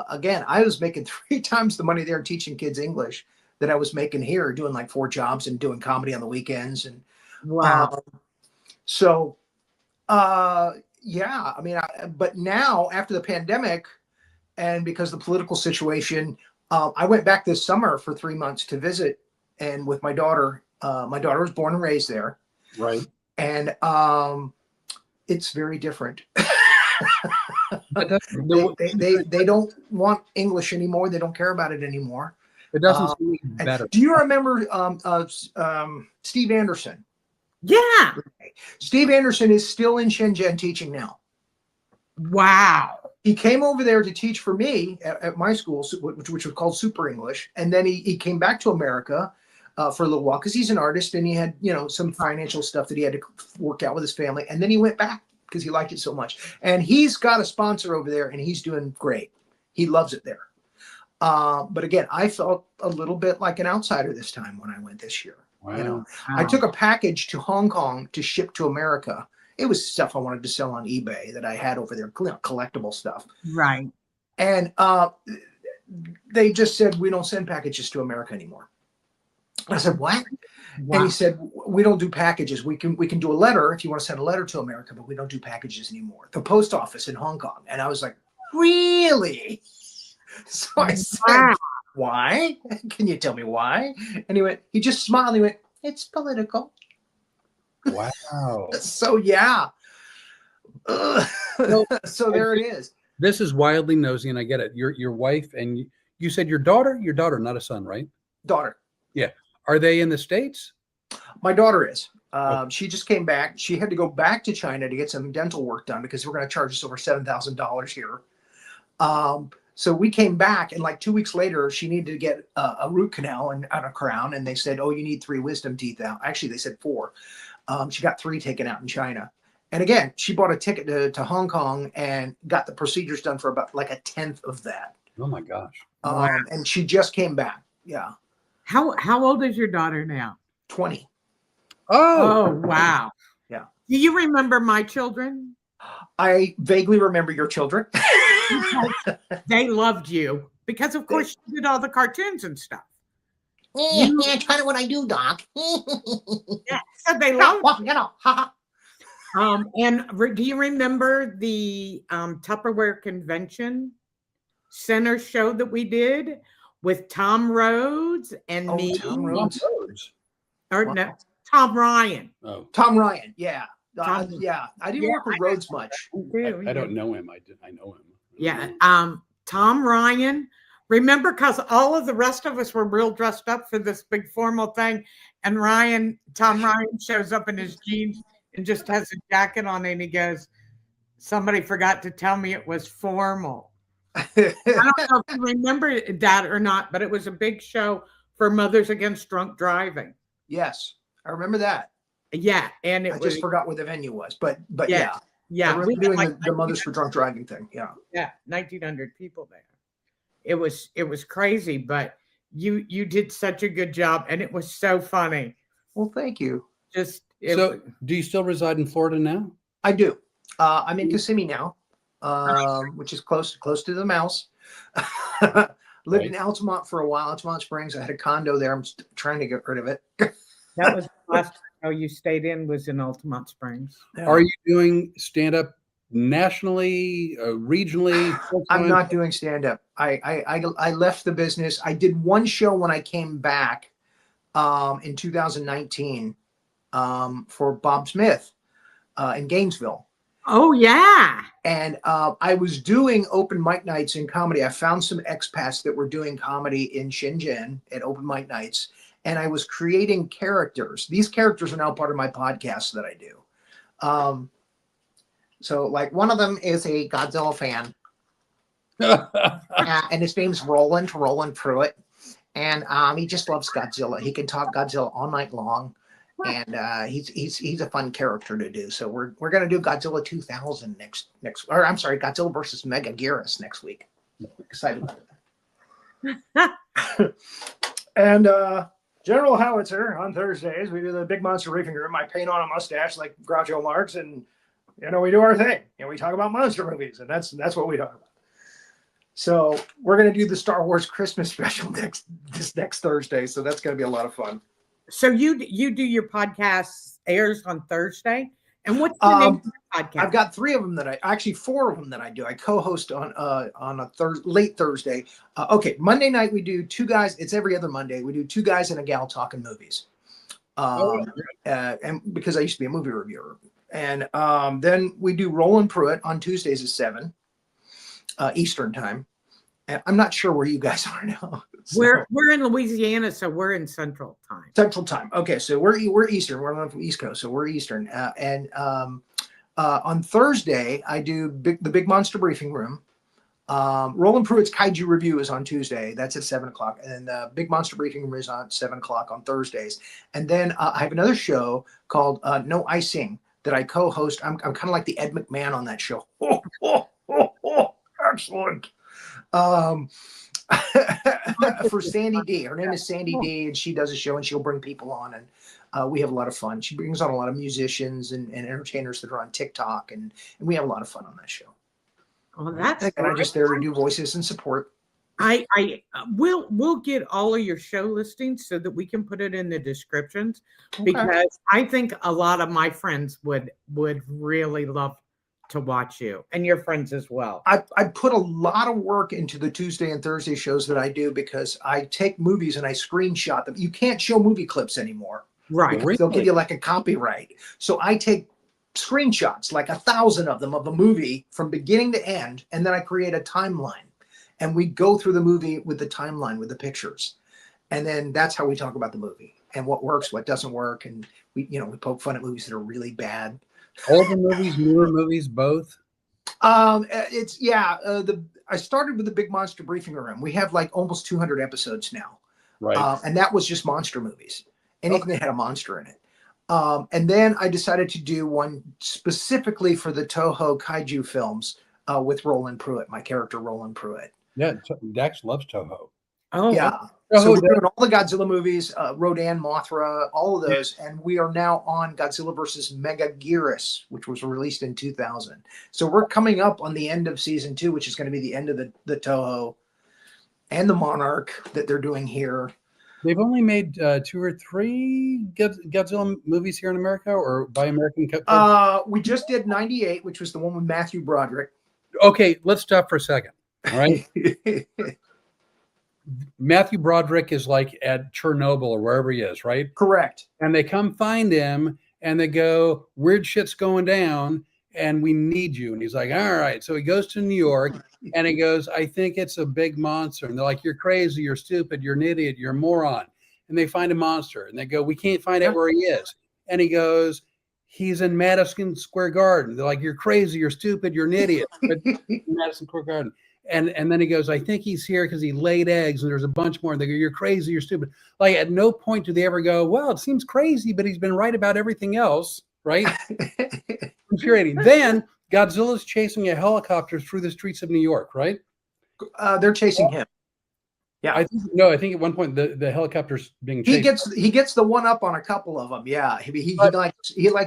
Again, I was making 3 times the money there teaching kids English that I was making here, doing like 4 jobs and doing comedy on the weekends. And Wow. yeah, I mean, but now after the pandemic and because of the political situation, I went back this summer for 3 months to visit and with my daughter. My daughter was born and raised there. Right. And it's very different. They don't want English anymore. They don't care about it anymore. It doesn't seem better. Do you remember Steve Anderson? Yeah. Steve Anderson is still in Shenzhen teaching now. Wow. He came over there to teach for me at my school, which was called Super English. And then he came back to America for a little while because he's an artist and he had, you know, some financial stuff that he had to work out with his family. And then he went back because he liked it so much. And he's got a sponsor over there and he's doing great. He loves it there. But again, I felt a little bit like an outsider this time when I went this year. Wow. You know, I took a package to Hong Kong to ship to America. It was stuff I wanted to sell on eBay that I had over there, collectible stuff. Right. And they just said, we don't send packages to America anymore. I said, what? Wow. And he said, we don't do packages. We can do a letter if you want to send a letter to America, but we don't do packages anymore. The post office in Hong Kong. And I was like, really? So I said, Wow. why? Can you tell me why? And he just smiled. He went, it's political. Wow. So yeah. So there it is. This is wildly nosy, and I get it. Your wife and you said your daughter, not a son, right? Daughter. Yeah. Are they in the States? My daughter is. She just came back. She had to go back to China to get some dental work done because we're going to charge us over $7,000 here. So we came back, and like 2 weeks later, she needed to get a root canal and a crown. And they said, oh, you need 3 wisdom teeth out. Actually, they said 4. She got 3 taken out in China. And again, she bought a ticket to Hong Kong and got the procedures done for about like a 1/10 of that. Oh my gosh. And she just came back. Yeah. How old is your daughter now? 20. Oh, wow. Yeah. Do you remember my children? I vaguely remember your children. They loved you because, of course, you did all the cartoons and stuff. Yeah, it's kind of what I do, Doc. Yeah, so they loved and do you remember the Tupperware Convention Center show that we did with Tom Rhodes and me? Tom Rhodes. Or Wow. no, Tom Ryan. Oh, Tom Ryan. Yeah. Tom- Yeah. I didn't work with Rhodes much. I don't know him. I know him. Yeah. Tom Ryan. Remember, because all of the rest of us were real dressed up for this big formal thing, and Tom Ryan shows up in his jeans and just has a jacket on, and he goes, "Somebody forgot to tell me it was formal." I don't know if you remember that or not, but it was a big show for Mothers Against Drunk Driving. Yes, I remember that. Yeah, and I just forgot where the venue was, but yeah. I remember we had doing like the Mothers for Drunk Driving thing. Yeah. 1,900 people there. It was crazy, but you did such a good job, and it was so funny. Well, thank you. So, do you still reside in Florida now? I do. I'm in Kissimmee now, which is close to the mouse. Lived in Altamont for a while, Altamont Springs. I had a condo there. I'm trying to get rid of it. That was the last hotel you stayed in was in Altamont Springs. Yeah. Are you doing stand-up nationally, regionally? I'm not doing stand-up. I left the business. I did one show when I came back in 2019 for Bob Smith in Gainesville. Oh, yeah. And I was doing open mic nights in comedy. I found some expats that were doing comedy in Shenzhen at open mic nights. And I was creating characters. These characters are now part of my podcast that I do. So like one of them is a Godzilla fan. And his name's Roland Pruitt. And he just loves Godzilla. He can talk Godzilla all night long. And he's a fun character to do. So we're gonna do Godzilla 2000 next or I'm sorry, Godzilla versus Megaguirus next week. Excited about it. And General Howitzer on Thursdays, we do the Big Monster Briefing Room. I paint on a mustache like Groucho Marx, and we do our thing. And we talk about monster movies, and that's what we talk about. So we're gonna do the Star Wars Christmas special next Thursday. So that's gonna be a lot of fun. So you do your podcast airs on Thursday, and what's the name of the podcast? I've got 3 of them actually 4 of them that I do. I co-host on a late Thursday. Okay, Monday night we do 2 guys. It's every other Monday. We do 2 guys and a gal talking movies. And because I used to be a movie reviewer, and then we do Roland Pruitt on Tuesdays at 7 Eastern time. And I'm not sure where you guys are now. So. We're in Louisiana, so we're in Central Time. Central Time. Okay, so we're Eastern. We're on from East Coast, so we're Eastern. And on Thursday, I do the Big Monster Briefing Room. Roland Pruitt's Kaiju Review is on Tuesday. That's at 7 o'clock. And the Big Monster Briefing Room is on 7 o'clock on Thursdays. And then I have another show called No Icing that I co-host. I'm kind of like the Ed McMahon on that show. Excellent. For Sandy Dee. Her name is Sandy Dee, and she does a show, and she'll bring people on, and we have a lot of fun. She brings on a lot of musicians and entertainers that are on TikTok, and we have a lot of fun on that show. Well, that's and I'm just there to do voices and support. We'll get all of your show listings so that we can put it in the descriptions, because I think a lot of my friends would really love to watch you, and your friends as well. I put a lot of work into the Tuesday and Thursday shows that I do, because I take movies and I screenshot them. You can't show movie clips anymore. Right. Because they'll give you like a copyright. So I take screenshots, like 1,000 of them, of a movie from beginning to end, and then I create a timeline. And we go through the movie with the timeline, with the pictures. And then that's how we talk about the movie and what works, what doesn't work. And we poke fun at movies that are really bad. Older movies, newer movies, both? It's I started with the Big Monster Briefing Room. We have like almost 200 episodes now. Right. And that was just monster movies. Anything that had a monster in it. And then I decided to do one specifically for the Toho Kaiju films with Roland Pruitt, my character Roland Pruitt. Yeah, Dax loves Toho. Oh, Yeah. Oh, So we're doing all the Godzilla movies, Rodan, Mothra, all of those. And we are now on Godzilla versus Megaguirus, which was released in 2000. So we're coming up on the end of season 2, which is going to be the end of the Toho and the Monarch that they're doing here. They've only made 2 or 3 Godzilla movies here in America, or by American companies. We just did 98, which was the one with Matthew Broderick. Okay, let's stop for a second. All right. Matthew Broderick is like at Chernobyl or wherever he is, right? Correct. And they come find him and they go, weird shit's going down and we need you. And he's like, all right. So he goes to New York and he goes, I think it's a big monster. And they're like, you're crazy, you're stupid, you're an idiot, you're a moron. And they find a monster and they go, we can't find out where he is. And he goes, he's in Madison Square Garden. They're like, you're crazy, you're stupid, you're an idiot. But Madison Square Garden. And then he goes, I think he's here because he laid eggs and there's a bunch more. And they go, you're crazy, you're stupid. Like at no point do they ever go, well, it seems crazy, but he's been right about everything else, right? Infuriating. Then Godzilla's chasing a helicopter through the streets of New York, right? They're chasing him. Yeah. I think at one point the helicopter's being chased. He gets the one up on a couple of them. Yeah. He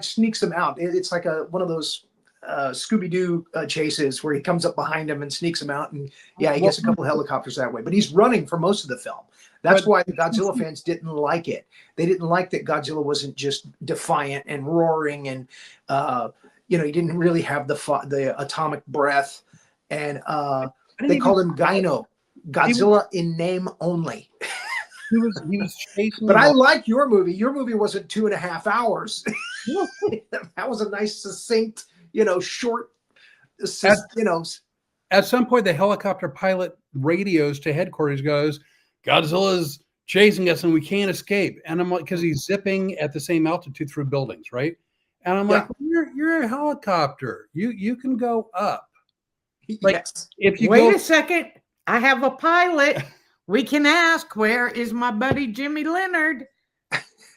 sneaks them out. It's like one of those Scooby-Doo chases where he comes up behind him and sneaks him out, and he gets a couple of helicopters that way, but he's running for most of the film. That's why the Godzilla fans didn't like it. They didn't like that Godzilla wasn't just defiant and roaring, and he didn't really have the atomic breath, and they called him Gyno, Godzilla in name only. He was chasing. But I like your movie. Your movie wasn't 2.5 hours. That was a nice, succinct, short, At some point, the helicopter pilot radios to headquarters, goes, Godzilla's chasing us and we can't escape. And I'm like, because he's zipping at the same altitude through buildings, right? And I'm like, you're a helicopter. You can go up. Like, yes. If you wait a second, I have a pilot. We can ask, where is my buddy Jimmy Leonard?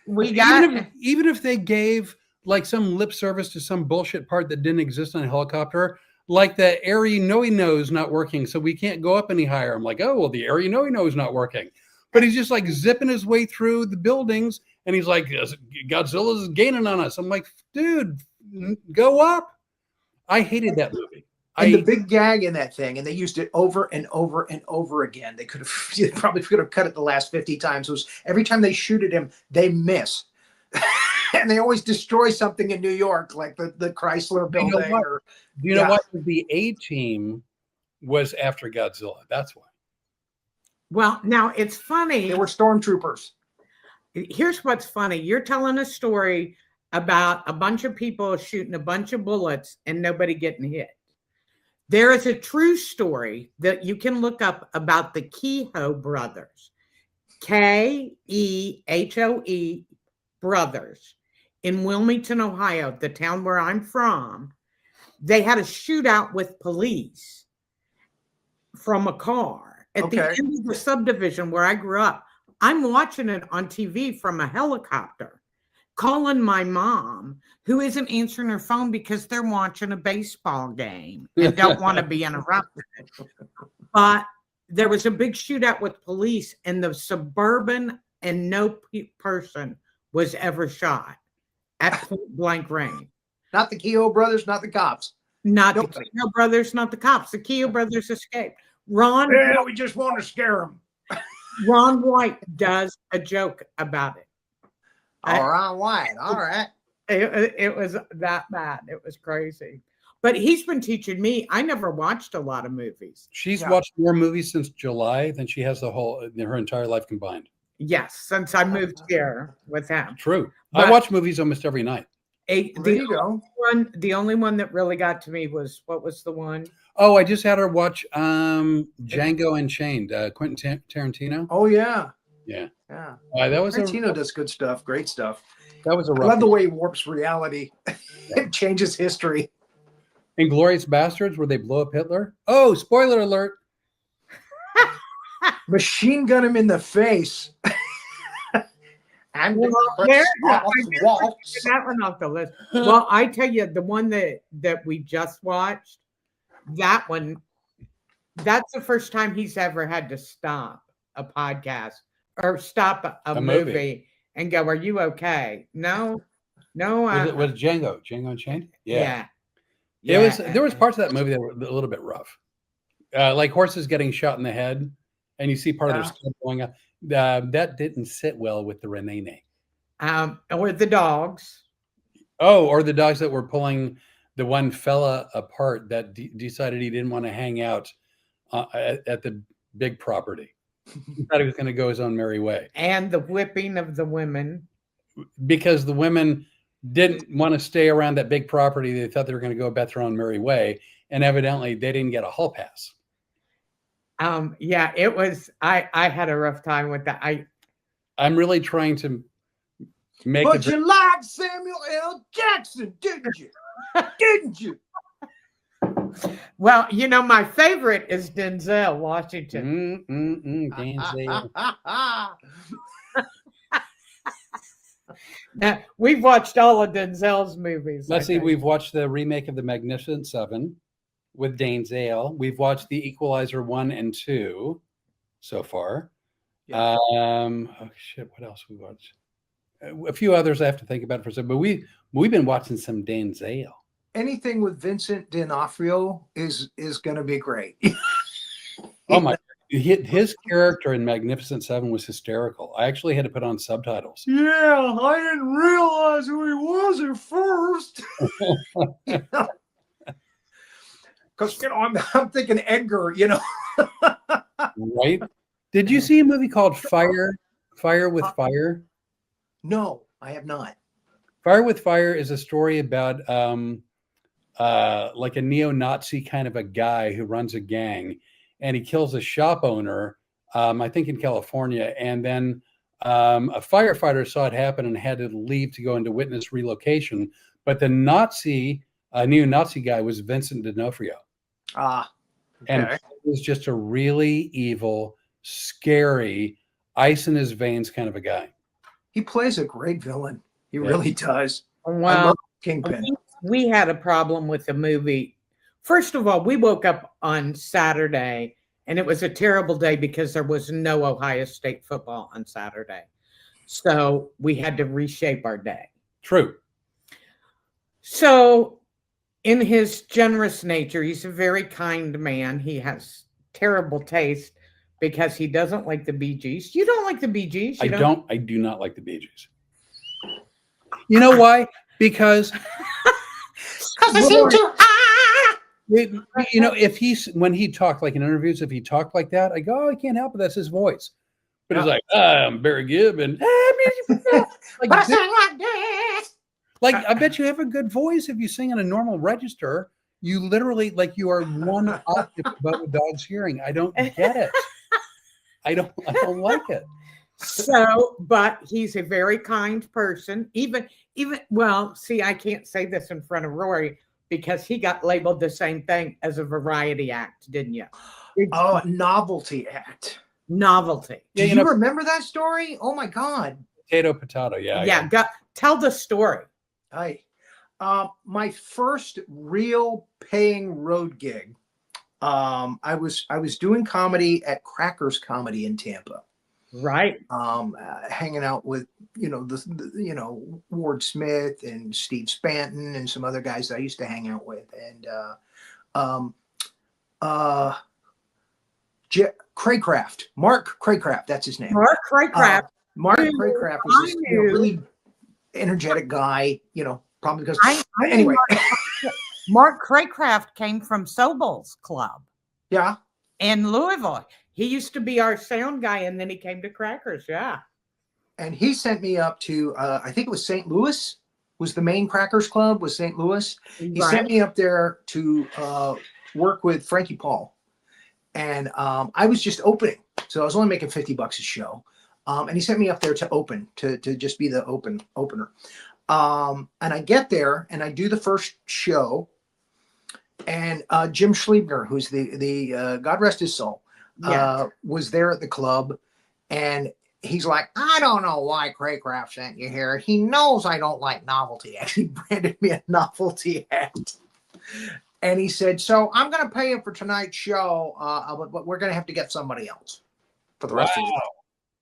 We got even if they gave like some lip service to some bullshit part that didn't exist on a helicopter, like the air you know is not working, so we can't go up any higher. I'm like, oh, well, the air you know is not working. But he's just like zipping his way through the buildings, and he's like, Godzilla's gaining on us. I'm like, dude, go up. I hated that movie. And the big gag in that thing, and they used it over and over and over again. They probably could have cut it the last 50 times. Was every time they shoot at him, they miss. And they always destroy something in New York, like the Chrysler building. Do you know what? The A-Team was after Godzilla. That's why. Well, now it's funny. They were stormtroopers. Here's what's funny. You're telling a story about a bunch of people shooting a bunch of bullets and nobody getting hit. There is a true story that you can look up about the Kehoe brothers, Kehoe brothers in Wilmington, Ohio, the town where I'm from. They had a shootout with police from a car at the end of the subdivision where I grew up. I'm watching it on TV from a helicopter, calling my mom, who isn't answering her phone because they're watching a baseball game and don't want to be interrupted. But there was a big shootout with police, and the suburban, and no person was ever shot at point blank range. Not the Kehoe brothers, not the cops. Not the Kehoe brothers, not the cops. The Kehoe brothers escaped. We just want to scare them. Ron White does a joke about it. Ron White, all right. It was that bad. It was crazy. But he's been teaching me. I never watched a lot of movies. She's watched more movies since July than she has her entire life combined. Yes, since I moved here with him. True. But I watch movies almost every night. The only one that really got to me was, what was the one? Oh, I just had her watch Django Unchained, Quentin Tarantino. Oh, yeah. Yeah. Yeah. That was Tarantino does good stuff. Great stuff. That was I love the way he warps reality. It changes history. Inglourious Bastards, where they blow up Hitler. Oh, spoiler alert. Machine gun him in the face. And Well, Chris I waltz. took that one off the list. Well, I tell you, the one that we just watched, that one, that's the first time he's ever had to stop a podcast or stop a movie and go, "Are you okay?" No. Was Django Unchained? Yeah. There was parts of that movie that were a little bit rough, like horses getting shot in the head, and you see part of their skin going up. That didn't sit well with the Rene. Or the dogs. Oh, or the dogs that were pulling the one fella apart that decided he didn't want to hang out at the big property. He thought he was going to go his own merry way. And the whipping of the women. Because the women didn't want to stay around that big property. They thought they were going to go about their own merry way. And evidently they didn't get a hall pass. Yeah, it was, I had a rough time with that. I'm really trying to make But you liked Samuel L. Jackson, didn't you? Didn't you? Well, you know, my favorite is Denzel Washington. Denzel. Now, we've watched all of Denzel's movies. Let's see, we've watched the remake of The Magnificent Seven with Denzel. We've watched The Equalizer 1 and 2 so far. Yeah. Oh shit, what else we watched? A few others I have to think about for a second, but we've been watching some Denzel. Anything with Vincent D'Onofrio is going to be great. Oh my! His character in Magnificent Seven was hysterical. I actually had to put on subtitles. Yeah, I didn't realize who he was at first. Because I'm thinking Edgar, Right? Did you see a movie called Fire with Fire? No, I have not. Fire with Fire is a story about like a neo-Nazi kind of a guy who runs a gang, and he kills a shop owner, I think in California, and then a firefighter saw it happen and had to leave to go into witness relocation. But the neo-Nazi guy was Vincent D'Onofrio. Okay. And it was just a really evil, scary, ice in his veins kind of a guy. He plays a great villain. He really does. Well, I love Kingpin. We had a problem with the movie. First of all, we woke up on Saturday, and it was a terrible day because there was no Ohio State football on Saturday. So we had to reshape our day. True. So in his generous nature, he's a very kind man. He has terrible taste because he doesn't like the Bee Gees. You don't like the Bee Gees? I do not like the Bee Gees. You know why? Because I seem to when he talked, like in interviews, if he talked like that, I go, oh, I can't help it. That's his voice. But he's like, I'm Barry Gibb, and like, I sing like this. Like, I bet you have a good voice if you sing in a normal register. You literally, like, you are one octave above a dog's hearing. I don't get it. I don't like it. So, but he's a very kind person. Well, see, I can't say this in front of Rory because he got labeled the same thing as a variety act, didn't you? Oh, novelty act. Novelty. Do you remember that story? Oh my God. Potato. Yeah. Yeah. Tell the story. Hi. My first real paying road gig. I was doing comedy at Crackers Comedy in Tampa. Right. Hanging out with, Ward Smith and Steve Spanton and some other guys that I used to hang out with. And Craycraft, Mark Craycraft, that's his name. Mark Craycraft. Mark Craycraft was this really energetic guy, probably because anyway. Mark Craycraft came from Sobel's Club. Yeah. In Louisville. He used to be our sound guy, and then he came to Crackers. Yeah. And he sent me up to, I think it was St. Louis, was the main Crackers Club, was St. Louis. He sent me up there to work with Frankie Paul. And I was just opening. So I was only making $50 a show. And he sent me up there to open, to just be the opener. And I get there, and I do the first show. And Jim Schliebner, who's the God rest his soul, was there at the club, and he's like, I don't know why Craycraft sent you here. He knows I don't like novelty. Actually branded me a novelty hat. And he said, so I'm going to pay you for tonight's show, but we're going to have to get somebody else for the rest of the day.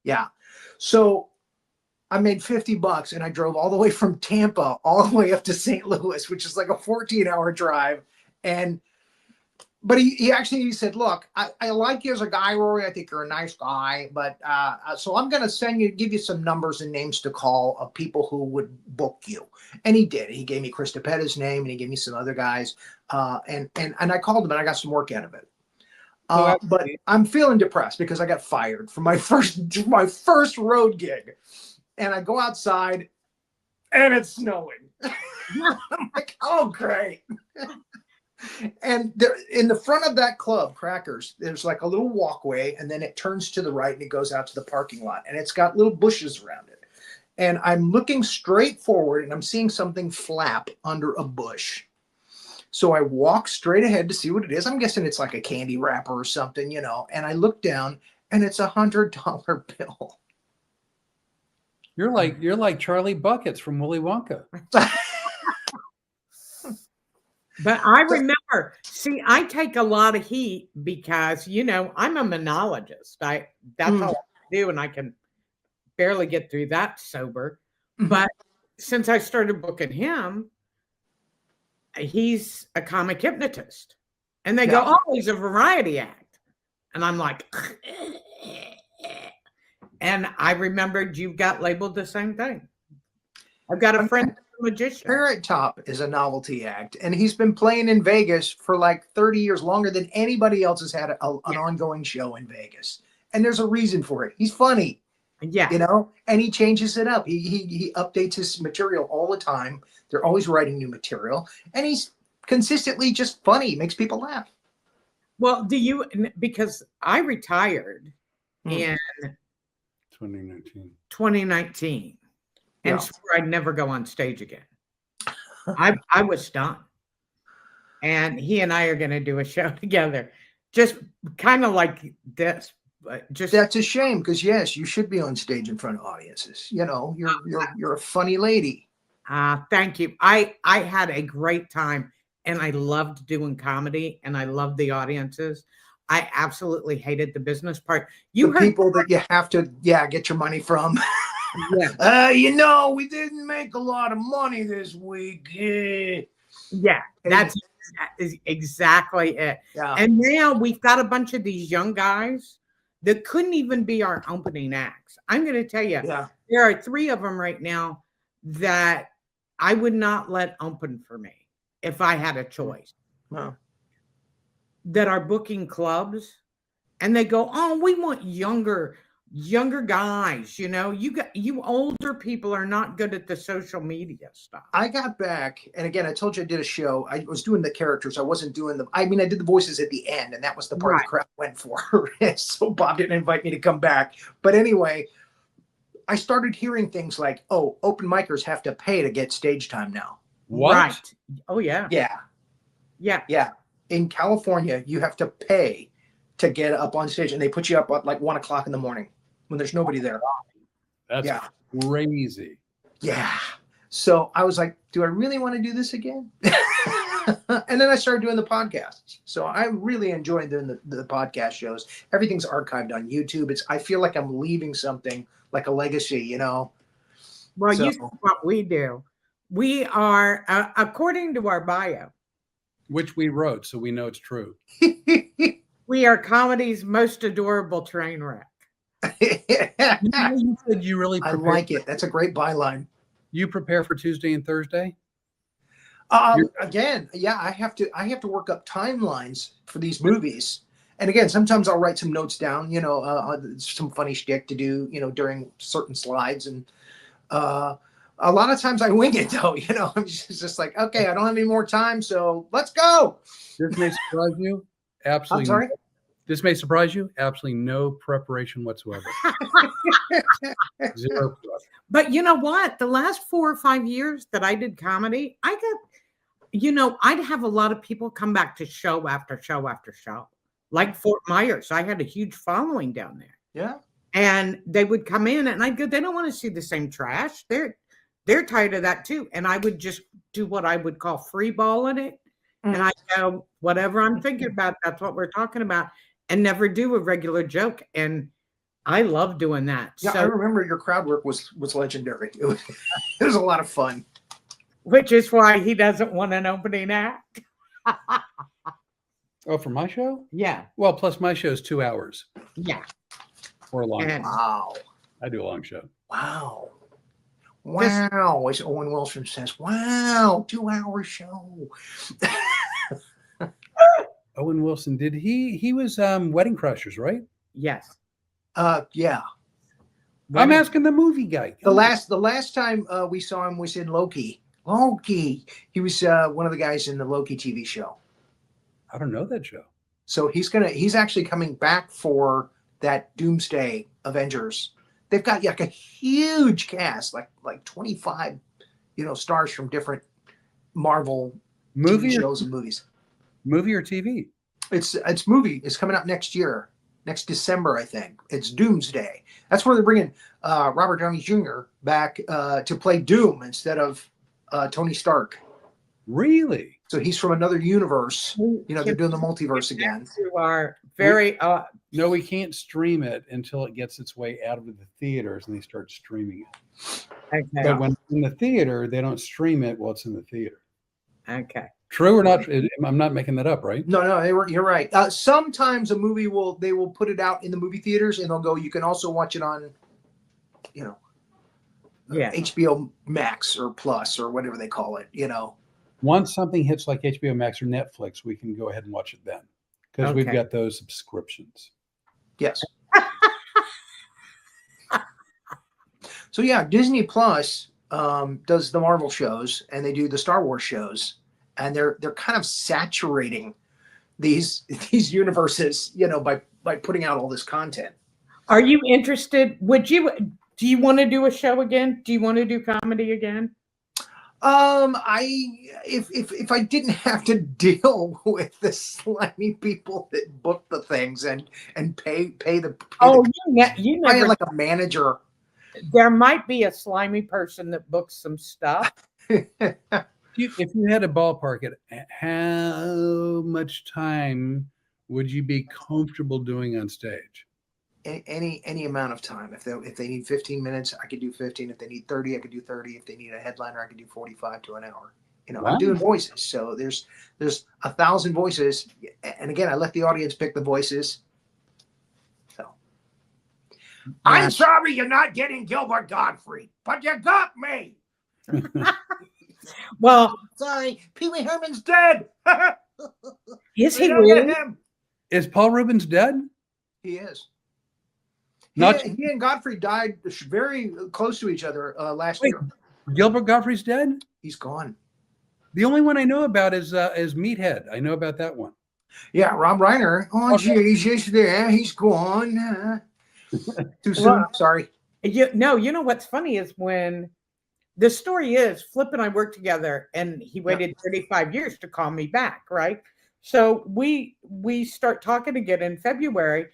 Yeah. So I made $50 and I drove all the way from Tampa all the way up to St. Louis, which is like a 14-hour drive. But he said, look, I like you as a guy, Rory. I think you're a nice guy. But so I'm going to give you some numbers and names to call of people who would book you. And he did. He gave me Chris DePetta's name, and he gave me some other guys. And I called him, and I got some work out of it. But I'm feeling depressed because I got fired from my first road gig. And I go outside, and it's snowing. I'm like, oh, great. And there, in the front of that club, Crackers, there's like a little walkway, and then it turns to the right and it goes out to the parking lot, and it's got little bushes around it. And I'm looking straight forward, and I'm seeing something flap under a bush. So I walk straight ahead to see what it is. I'm guessing it's like a candy wrapper or something, you know. And I look down, and it's $100 bill. You're like Charlie Buckets from Willy Wonka. But I remember, see, I take a lot of heat because, you know, I'm a monologist. That's all I do, and I can barely get through that sober. But since I started booking him, he's a comic hypnotist. And they go, oh, he's a variety act. And I'm like, and I remembered you got labeled the same thing. I've got a friend magician. Parrot Top is a novelty act, and he's been playing in Vegas for like 30 years, longer than anybody else has had an ongoing show in Vegas. And there's a reason for it. He's funny, you know, and he changes it up. He updates his material all the time. They're always writing new material, and he's consistently just funny. Makes people laugh. Well, because I retired in 2019. And swore I'd never go on stage again. I was done. And he and I are going to do a show together. Just kind of like this. But that's a shame, because yes, you should be on stage in front of audiences. You know, you're a funny lady. Thank you. I had a great time, and I loved doing comedy, and I loved the audiences. I absolutely hated the business part. The people that you have to get your money from. You know, we didn't make a lot of money this week. Yeah, that's exactly it. Yeah. And now we've got a bunch of these young guys that couldn't even be our opening acts. I'm going to tell you, there are 3 of them right now that I would not let open for me if I had a choice. Wow. That are booking clubs, and they go, oh, we want younger guys, you know, you older people are not good at the social media stuff. I got back, and again, I told you I did a show. I was doing the characters. I wasn't doing I did the voices at the end, and that was the part the crowd went for. So Bob didn't invite me to come back. But anyway, I started hearing things like, oh, open micers have to pay to get stage time now. What? Right. Oh, yeah. Yeah. In California, you have to pay to get up on stage, and they put you up at like 1 o'clock in the morning when there's nobody there. That's crazy. Yeah. So I was like, do I really want to do this again? And then I started doing the podcasts. So I really enjoy doing the podcast shows. Everything's archived on YouTube. I feel like I'm leaving something, like a legacy, you know? Well, you know what we do. We are, according to our bio, which we wrote, so we know it's true. We are comedy's most adorable train wreck. You said you really I like it. That's a great byline. You prepare for Tuesday and Thursday? Again, I have to work up timelines for these movies. And again, sometimes I'll write some notes down, you know, some funny shtick to do, you know, during certain slides. And a lot of times I wing it, though, you know. I'm just like, okay, I don't have any more time, so let's go. This may surprise you. Absolutely. I'm sorry? This may surprise you. Absolutely no preparation whatsoever. Zero prep. But you know what? The last 4 or 5 years that I did comedy, I you know, I'd have a lot of people come back to show after show after show. Like Fort Myers, I had a huge following down there. Yeah. And they would come in and I'd go, they don't want to see the same trash. They're tired of that too. And I would just do what I would call free balling it. And I go, whatever I'm thinking about, that's what we're talking about, and never do a regular joke. And I love doing that. Yeah, so, I remember your crowd work was legendary. It was a lot of fun. Which is why he doesn't want an opening act. Oh, for my show? Yeah. Well, plus my show is 2 hours. Yeah. Or a long. And- Wow. I do a long show. Wow. Wow. As Owen Wilson says, wow, 2 hour show. Owen Wilson, did he was Wedding Crashers, right? Yes. Yeah. I'm asking the movie guy. The last time we saw him was in Loki. Loki. He was one of the guys in the Loki TV show. I don't know that show. So he's actually coming back for that Doomsday Avengers. They've got like a huge cast, like 25, stars from different Marvel Movie TV shows and movies. Movie or TV? It's movie. It's coming out next year, next December, I think. It's Doomsday. That's where they're bringing Robert Downey Jr. back to play Doom instead of Tony Stark. Really? So he's from another universe. They're doing the multiverse again. You are very No, we can't stream it until it gets its way out of the theaters and they start streaming it. okay. But when it's in the theater, they don't stream it while it's in the theater. Okay. True or not? I'm not making that up, right? No, you're right. Sometimes a movie they will put it out in the movie theaters and they'll go, you can also watch it on, HBO Max or Plus or whatever they call it, Once something hits like HBO Max or Netflix, we can go ahead and watch it then because we've Okay. got those subscriptions. Yes. So yeah, Disney Plus does the Marvel shows and they do the Star Wars shows, and they're kind of saturating these universes, by putting out all this content. Are you interested? Do you want to do a show again? Do you want to do comedy again? If I didn't have to deal with the slimy people that book the things and pay the You I had never. like a manager. There might be a slimy person that books some stuff. If you had a ballpark it, how much time would you be comfortable doing on stage? Any amount of time. If they need 15 minutes, I could do 15. If they need 30, I could do 30. If they need a headliner, I could do 45 to an hour. Wow. I'm doing voices, so there's 1,000 voices, and again, I let the audience pick the voices. So I'm sorry you're not getting Gilbert Gottfried, but you got me. Well, Sorry, Pee Wee Herman's dead. is We he don't get really? him. Is Paul Rubens dead? He is. Not- He and Godfrey died very close to each other last Wait. year. Gilbert Gottfried's dead? He's gone. The only one I know about is Meathead. I know about that one. Yeah, Rob Reiner. Oh, Okay. Jesus, there. He's gone. Too soon. Well- Sorry. You know what's funny is when the story is Flip and I worked together, and he waited 35 years to call me back, right? So we start talking again in February,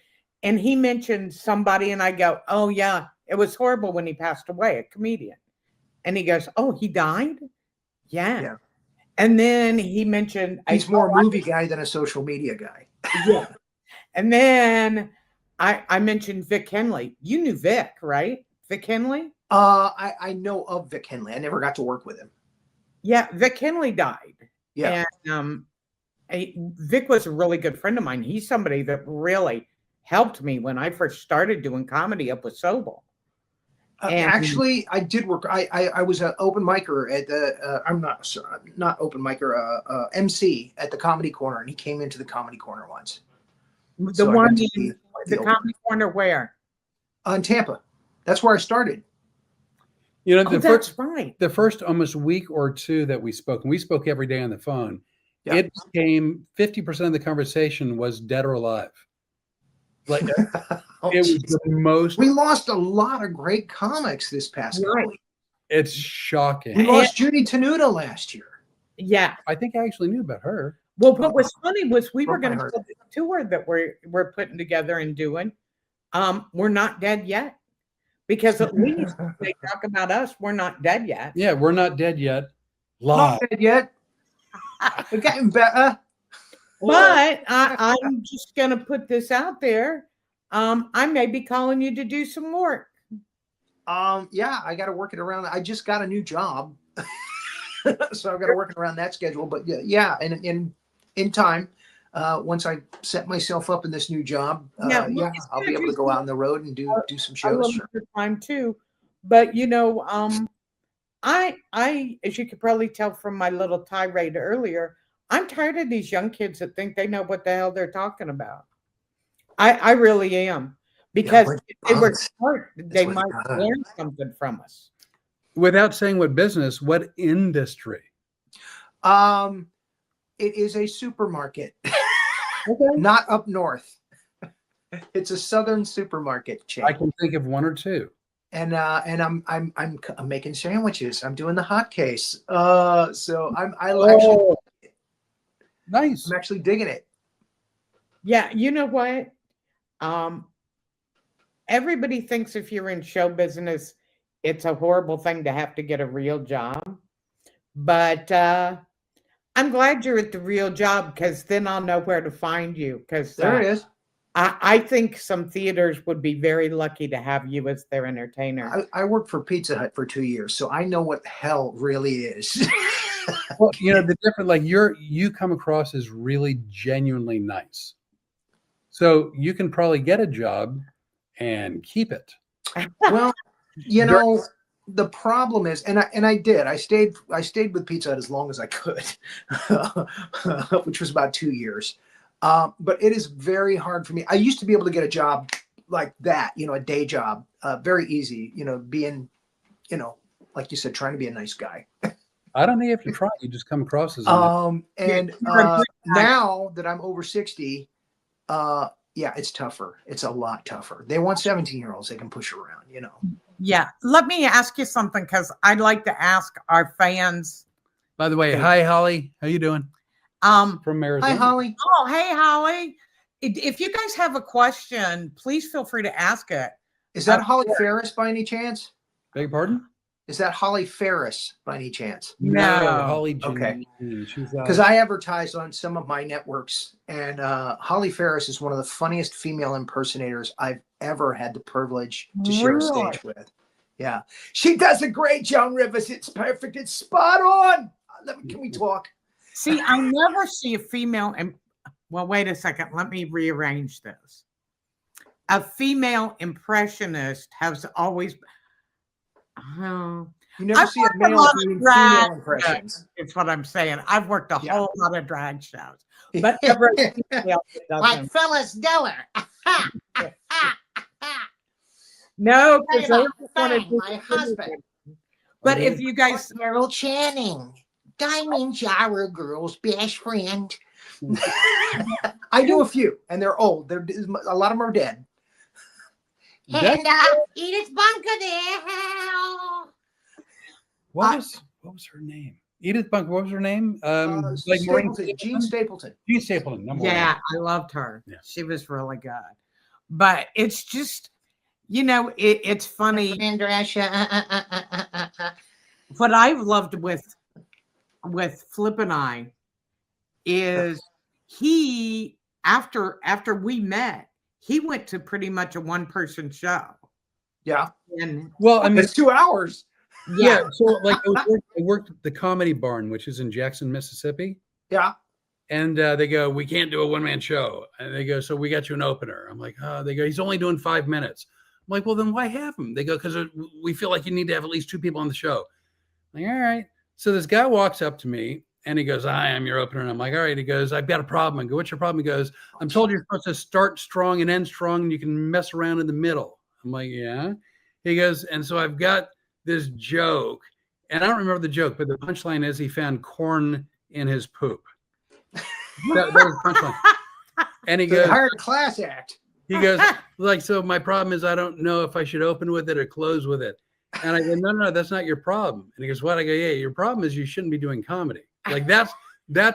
and he mentioned somebody, and I go, "Oh yeah, it was horrible when he passed away, a comedian." And he goes, "Oh, he died?" Yeah. And then he mentioned He's more a movie guy than a social media guy. Yeah. And then I mentioned Vic Henley. You knew Vic, right? Vic Henley? I know of Vic Henley. I never got to work with him. Yeah, Vic Henley died. Yeah. And Vic was a really good friend of mine. He's somebody that really helped me when I first started doing comedy up with Sobel. Actually, I did work. I was an open micer at the. I'm not open micer. MC at the Comedy Corner, and he came into the Comedy Corner once. The So I one got to in be the open- Comedy Corner where? in Tampa. That's where I started. You know, Oh, that's right. the first almost week or two that we spoke, and we spoke every day on the phone, Yeah. it became 50% of the conversation was dead or alive. Like Oh, it was geez. the most. We lost a lot of great comics this past Right. week. It's shocking. We lost Judy Tenuta last year. Yeah. I think I actually knew about her. Well, what was funny was we were Broke my going to heart. put this tour that we're putting together and doing. We're not dead yet, because at least if they talk about us, we're not dead yet. Yeah, we're not dead yet. Live. Not dead yet. We're getting better. But I'm just going to put this out there. I may be calling you to do some work. Yeah, I got to work it around. I just got a new job, so I've got to work it around that schedule. But yeah, and in time, once I set myself up in this new job, Yeah, yeah, I'll be able to go out on the road and do some I shows. love Sure. your time too. But I, as you could probably tell from my little tirade earlier, I'm tired of these young kids that think they know what the hell they're talking about. I really am, because if they were smart, they might learn something from us. Without saying what business, what industry? It is a supermarket, not up north. It's a southern supermarket chain. I can think of one or two. And I'm making sandwiches. I'm doing the hot case. So Nice. I'm actually digging it. Yeah, you know what? Everybody thinks if you're in show business, it's a horrible thing to have to get a real job. But I'm glad you're at the real job, because then I'll know where to find you. Because There it is. I think some theaters would be very lucky to have you as their entertainer. I worked for Pizza Hut for 2 years, so I know what hell really is. Well, the different, like you come across as really genuinely nice. So you can probably get a job and keep it. Well, the problem is, and I did. I stayed with Pizza Hut as long as I could, which was about 2 years. But it is very hard for me. I used to be able to get a job like that, a day job, very easy, being, like you said, trying to be a nice guy. I don't think you have to try. You just come across as Now that I'm over 60, yeah, it's tougher. It's a lot tougher. They want 17-year-olds they can push around, Yeah. Let me ask you something, because I'd like to ask our fans. By the way, hi, Holly. How you doing? From Arizona. Hi, Holly. Oh, hey, Holly. If you guys have a question, please feel free to ask it. Is that Holly Ferris by any chance? Beg your pardon? Is that Holly Ferris by any chance? No. Holly. Okay. She's Because I advertise on some of my networks, and Holly Ferris is one of the funniest female impersonators I've ever had the privilege to share a stage with. Yeah. She does a great Joan Rivers. It's perfect. It's spot on. Can we talk? See, I never see a female. Well, wait a second. Let me rearrange this. A female impressionist has always. You never see a male doing female impressions. It's what I'm saying. I've worked a whole lot of drag shows, but never a female that does Like them. Phyllis Diller. No, because Taylor I just want to Fang, do my husband. But if you guys, Carol Channing. Diamond Gyro Girl's best friend. I do a few, and they're old. A lot of them are dead. And Edith Bunker there. What was her name? Edith Bunker. What was her name? Like Jean Stapleton. Jean Stapleton. Number yeah, I loved her. Yeah. She was really good. But it's just, it's funny. What I've loved with Flip and I is he, after we met, he went to pretty much a one-person show. Yeah. And well, I mean, it's 2 hours. Yeah. So like I worked at the Comedy Barn, which is in Jackson, Mississippi. Yeah. And they go, we can't do a one-man show. And they go, so we got you an opener. I'm like, oh, they go, he's only doing 5 minutes. I'm like, well, then why have him? They go, because we feel like you need to have at least 2 people on the show. I'm like, all right. So this guy walks up to me and he goes, hi, I'm your opener. And I'm like, all right. He goes, I've got a problem. I go, what's your problem? He goes, I'm told you're supposed to start strong and end strong and you can mess around in the middle. I'm like, yeah. He goes, and so I've got this joke. And I don't remember the joke, but the punchline is he found corn in his poop. That was the punchline. And he goes, hired a class act. He goes, like, so my problem is I don't know if I should open with it or close with it. And I go, no, that's not your problem. And he goes, what? I go, yeah, your problem is you shouldn't be doing comedy. Like that's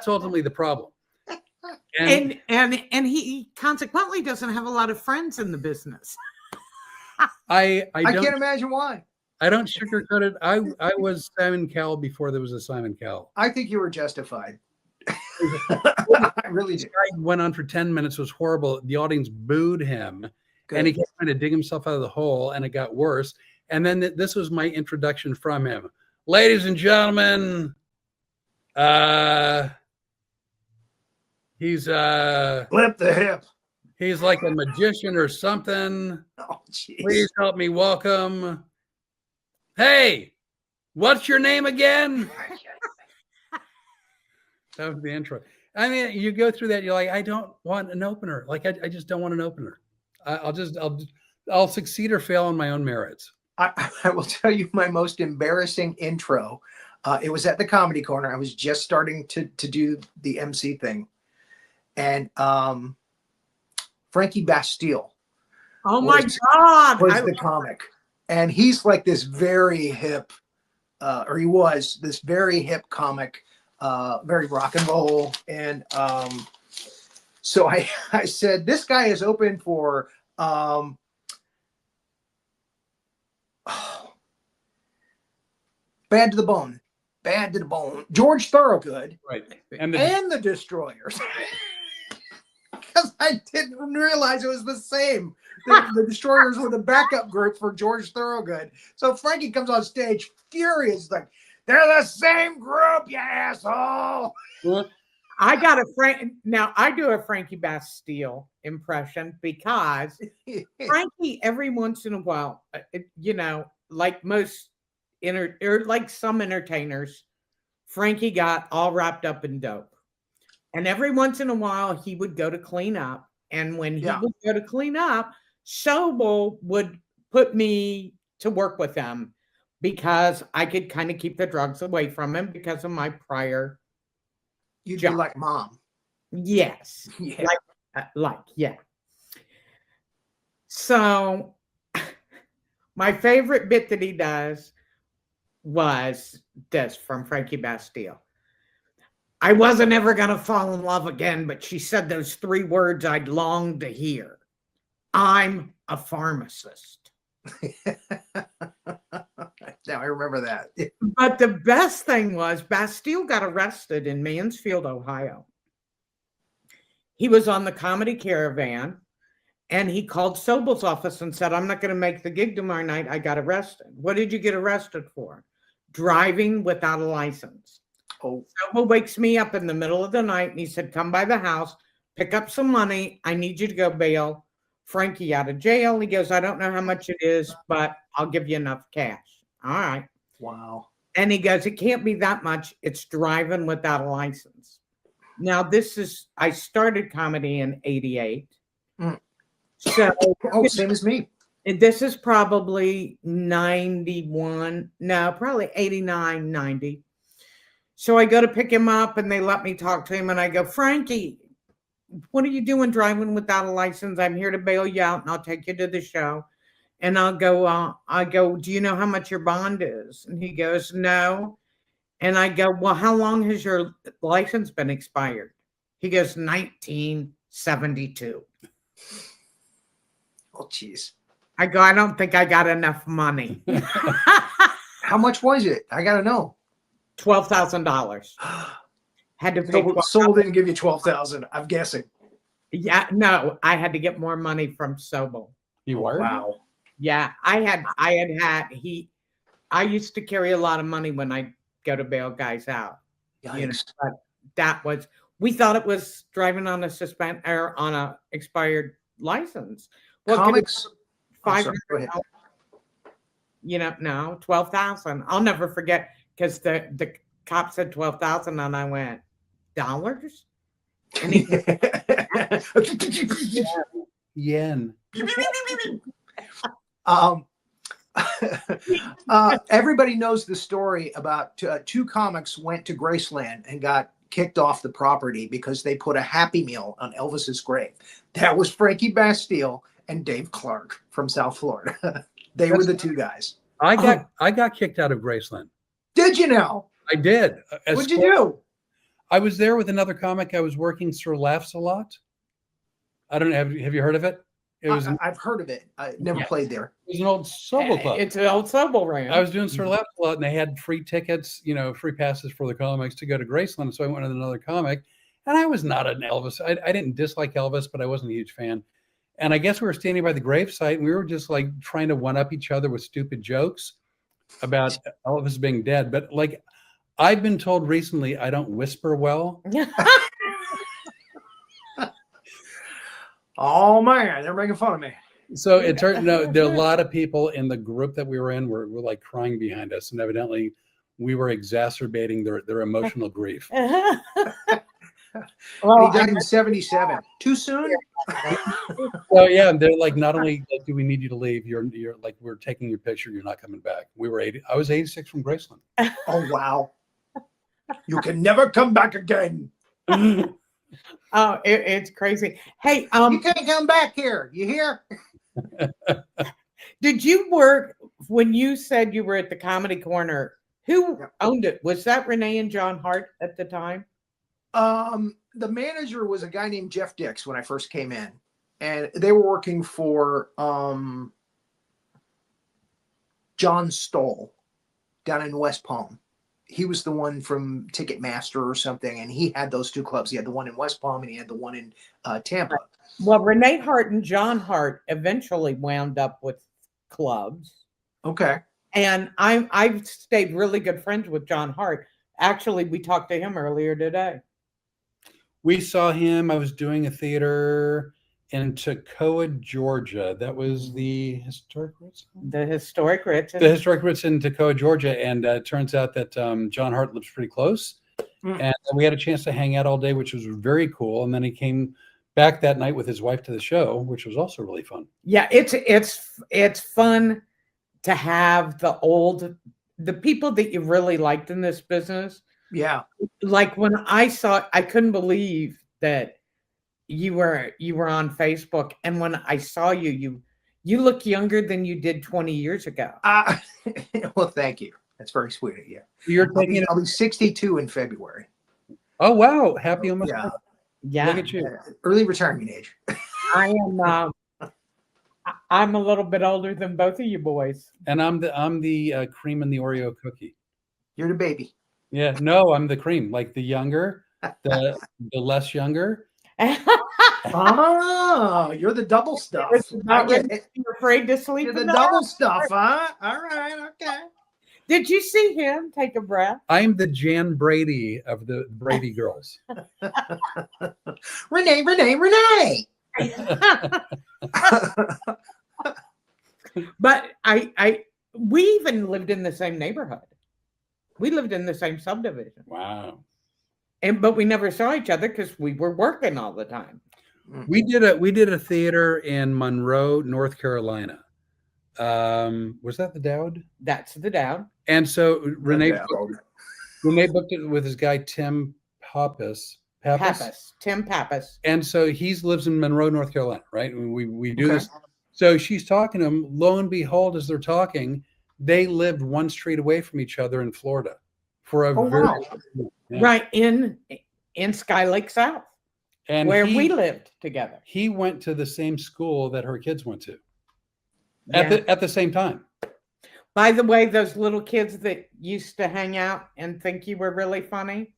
ultimately the problem. And he consequently doesn't have a lot of friends in the business. I can't imagine why. I don't sugarcoat it. I was Simon Cowell before there was a Simon Cowell. I think you were justified. I really This did. guy went on for 10 minutes, was horrible. The audience booed him. Good. And he kept trying to dig himself out of the hole, and it got worse. And then this was my introduction from him. Ladies and gentlemen, he's Flip the hip. he's like a magician or something. Oh, jeez. Please help me welcome. Hey, what's your name again? That was the intro. I mean, you go through that, you're like, I don't want an opener. Like, I just don't want an opener. I'll succeed or fail on my own merits. I will tell you my most embarrassing intro. It was at the Comedy Corner. I was just starting to do the MC thing. And Frankie Bastille Oh my God. was the comic. And he's like this very hip, or he was this very hip comic, very rock and roll. And so I said, this guy is open for Bad to the Bone. Bad to the Bone. George Thorogood. Right. And the Destroyers. Because I didn't realize it was the same. The Destroyers were the backup group for George Thorogood. So Frankie comes on stage furious, like, they're the same group, you asshole. I got a now I do a Frankie Bastille impression because Frankie every once in a while, like most or like some entertainers, Frankie got all wrapped up in dope. And every once in a while he would go to clean up. And when he would go to clean up, Sobel would put me to work with him because I could kind of keep the drugs away from him because of my prior You'd job. be like mom. Yes. Yeah. Yeah. So my favorite bit that he does was this from Frankie Bastille. I wasn't ever going to fall in love again, but she said those 3 words I'd longed to hear. I'm a pharmacist. Now I remember that. But the best thing was Bastille got arrested in Mansfield, Ohio. He was on the Comedy Caravan and he called Sobel's office and said, I'm not going to make the gig tomorrow night. I got arrested. What did you get arrested for? Driving without a license. Oh. Sobel wakes me up in the middle of the night and he said, come by the house, pick up some money. I need you to go bail Frankie out of jail. He goes, I don't know how much it is, but I'll give you enough cash. All right. Wow. And he goes, it can't be that much. It's driving without a license. Now, I started comedy in 88. So, Same as me. This is probably 91. No, probably 89, 90. So I go to pick him up and they let me talk to him. And I go, Frankie, what are you doing driving without a license? I'm here to bail you out and I'll take you to the show. And I go, do you know how much your bond is? And he goes, no. And I go, well, how long has your license been expired? He goes, 1972. Oh, geez. I go, I don't think I got enough money. How much was it? I got to know. $12,000. Had to pay. Sobel didn't give you 12,000. I'm guessing. Yeah, no, I had to get more money from Sobel. You were? Wow. Yeah, I used to carry a lot of money when I go to bail guys out. Yikes. But we thought it was driving on a expired license. Well, Comics. $500. Go ahead. No, 12,000. I'll never forget because the cop said 12,000 and I went, dollars? And he Yen. Everybody knows the story about 2 comics went to Graceland and got kicked off the property because they put a Happy Meal on Elvis's grave. That was Frankie Bastille and Dave Clark from South Florida. They were the 2 guys. I got kicked out of Graceland. Did you know? I did. What'd you do? I was there with another comic I was working, Sir Laughs a Lot. I don't know. Have you heard of it? It was I've heard of it. I never Yes. played there. it was an old Sobel club. It's an old Sobel room. I was doing Sir Laughs a Lot, and they had free tickets, free passes for the comics to go to Graceland. So I went with another comic, and I was not an Elvis. I didn't dislike Elvis, but I wasn't a huge fan. And I guess we were standing by the gravesite, and we were just like trying to one up each other with stupid jokes about Elvis being dead. But like, I've been told recently, I don't whisper well. Oh man, they're making fun of me. So it turned there are a lot of people in the group that we were in were like crying behind us, and evidently we were exacerbating their emotional grief. Well, he died in 77. Too soon? So yeah, they're like, not only do we need you to leave, you're like, we're taking your picture, you're not coming back. We were 80. I was 86 from Graceland. Oh wow. You can never come back again. Oh, it's crazy. Hey, You can't come back here. You hear? did you work when you said you were at the Comedy Corner? Who Yeah. owned it? Was that Rene and John Hart at the time? The manager was a guy named Jeff Dix when I first came in, and they were working for John Stoll down in West Palm. He was the one from Ticketmaster or something, and he had those two clubs. He had the one in West Palm, and he had the one in Tampa. Well, Rene Hart and John Hart eventually wound up with clubs. Okay. And I've stayed really good friends with John Hart. Actually, we talked to him earlier today. We saw him. I was doing a theater in Toccoa, Georgia. That was the historic Ritz. The historic Ritz. The historic Ritz in Toccoa, Georgia, and it turns out that John Hart lives pretty close, and we had a chance to hang out all day, which was very cool. And then he came back that night with his wife to the show, which was also really fun. Yeah, it's fun to have the people that you really liked in this business. Yeah. Like when I couldn't believe that you were on Facebook, and when I saw you look younger than you did 20 years ago. Well, thank you. That's very sweet of you. I'll be 62 in February. Oh wow! Happy almost. Yeah. Yeah, Look at you. Early retirement age. I am. I'm a little bit older than both of you boys. And I'm the cream and the Oreo cookie. You're the baby. Yeah, no, I'm the cream, like the younger, the less younger. Oh, you're the double stuff. You're afraid to sleep. You're the in the double house. stuff, huh? All right, okay. Did you see him take a breath? I'm the Jan Brady of the Brady girls. Rene. But we even lived in the same neighborhood. We lived in the same subdivision. Wow. But we never saw each other because we were working all the time. We did a theater in Monroe, North Carolina. Was that the Dowd? That's the Dowd. And so Rene booked it with his guy Tim Pappas. Tim Pappas. And so he lives in Monroe, North Carolina, right? We do this. So she's talking to him. Lo and behold, as they're talking, they lived one street away from each other in Florida for a right in Sky Lake South, and where we lived together. He went to the same school that her kids went to at the same time. By the way, those little kids that used to hang out and think you were really funny.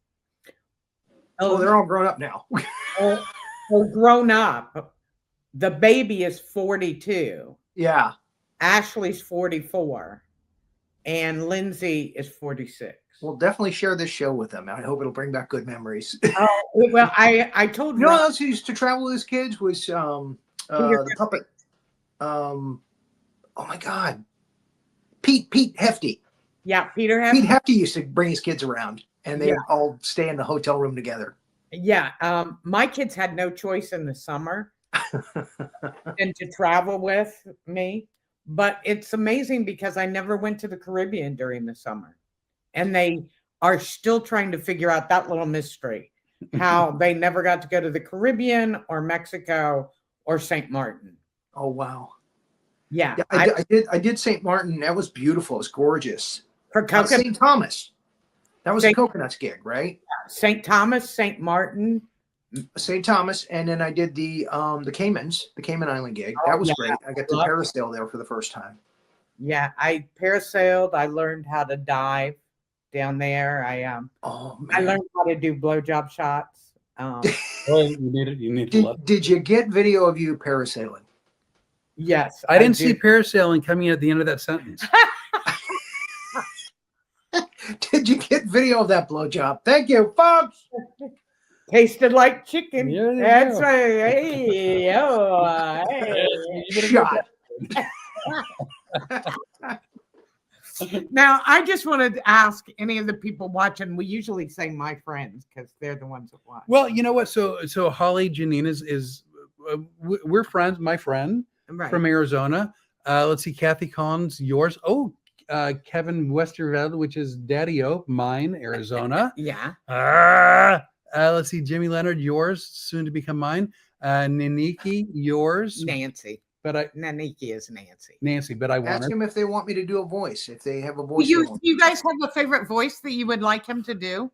Oh, they're all grown up now. Grown up. The baby is 42. Yeah. Ashley's 44. And Lindsay is 46. We'll definitely share this show with them. I hope it'll bring back good memories. Well, I told you know who else who used to travel with his kids was the puppet. Oh my God. Pete Hefty. Yeah, Peter Hefty. Pete Hefty used to bring his kids around, and they all stay in the hotel room together. Yeah. My kids had no choice in the summer than to travel with me. But it's amazing because I never went to the Caribbean during the summer. And they are still trying to figure out that little mystery, how they never got to go to the Caribbean or Mexico or St. Martin. Oh, wow. Yeah. I did St. Martin. That was beautiful. It was gorgeous. For St. Thomas. That was a Coconuts gig, right? St. Thomas, St. Martin. St. Thomas, and then I did the Caymans, the Cayman Island gig. That was great. I got to parasail there for the first time. Yeah, I parasailed. I learned how to dive down there. I learned how to do blowjob shots. Well, you need to Did you get video of you parasailing? Yes, I didn't see parasailing coming at the end of that sentence. Did you get video of that blowjob? Thank you, folks. Tasted like chicken. Yeah, That's right. Hey, oh, hey. Shot. Now, I just wanted to ask any of the people watching. We usually say my friends because they're the ones that watch. Well, you know what? So Holly Janine is we're friends. My friend from Arizona. Let's see, Kathy Collins, yours. Oh, Kevin Westerveld, which is Daddy O, mine, Arizona. Yeah. Let's see, Jimmy Leonard, yours, soon to become mine. Naniki, yours. Nancy. But Naniki is Nancy. Nancy, but I want Ask her. him if they want me to do a voice. If they have a voice. Do you guys have a favorite voice that you would like him to do?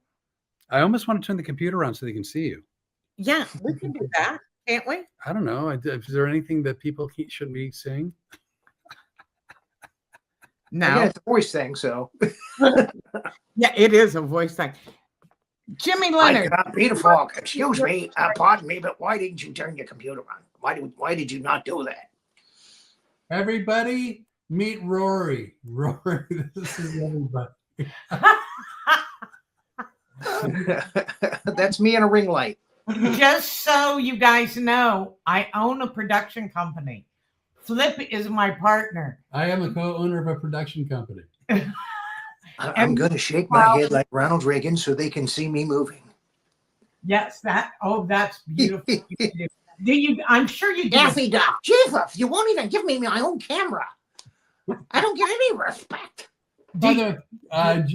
I almost want to turn the computer on so they can see you. Yeah, we can do that, can't we? I don't know. Is there anything that people shouldn't be saying? No. Yeah, it's a voice thing, so. Yeah, it is a voice thing. Jimmy Leonard. Peter Falk, excuse me, pardon me, but why didn't you turn your computer on? Why did you not do that? Everybody, meet Rory. Rory, this is everybody. That's me in a ring light. Just so you guys know, I own a production company. Flip is my partner. I am a co-owner of a production company. I'm going to shake my head like Ronald Reagan so they can see me moving. Yes, that's beautiful. I'm sure you do. Daffy Duck, Jesus, you won't even give me my own camera. I don't get any respect.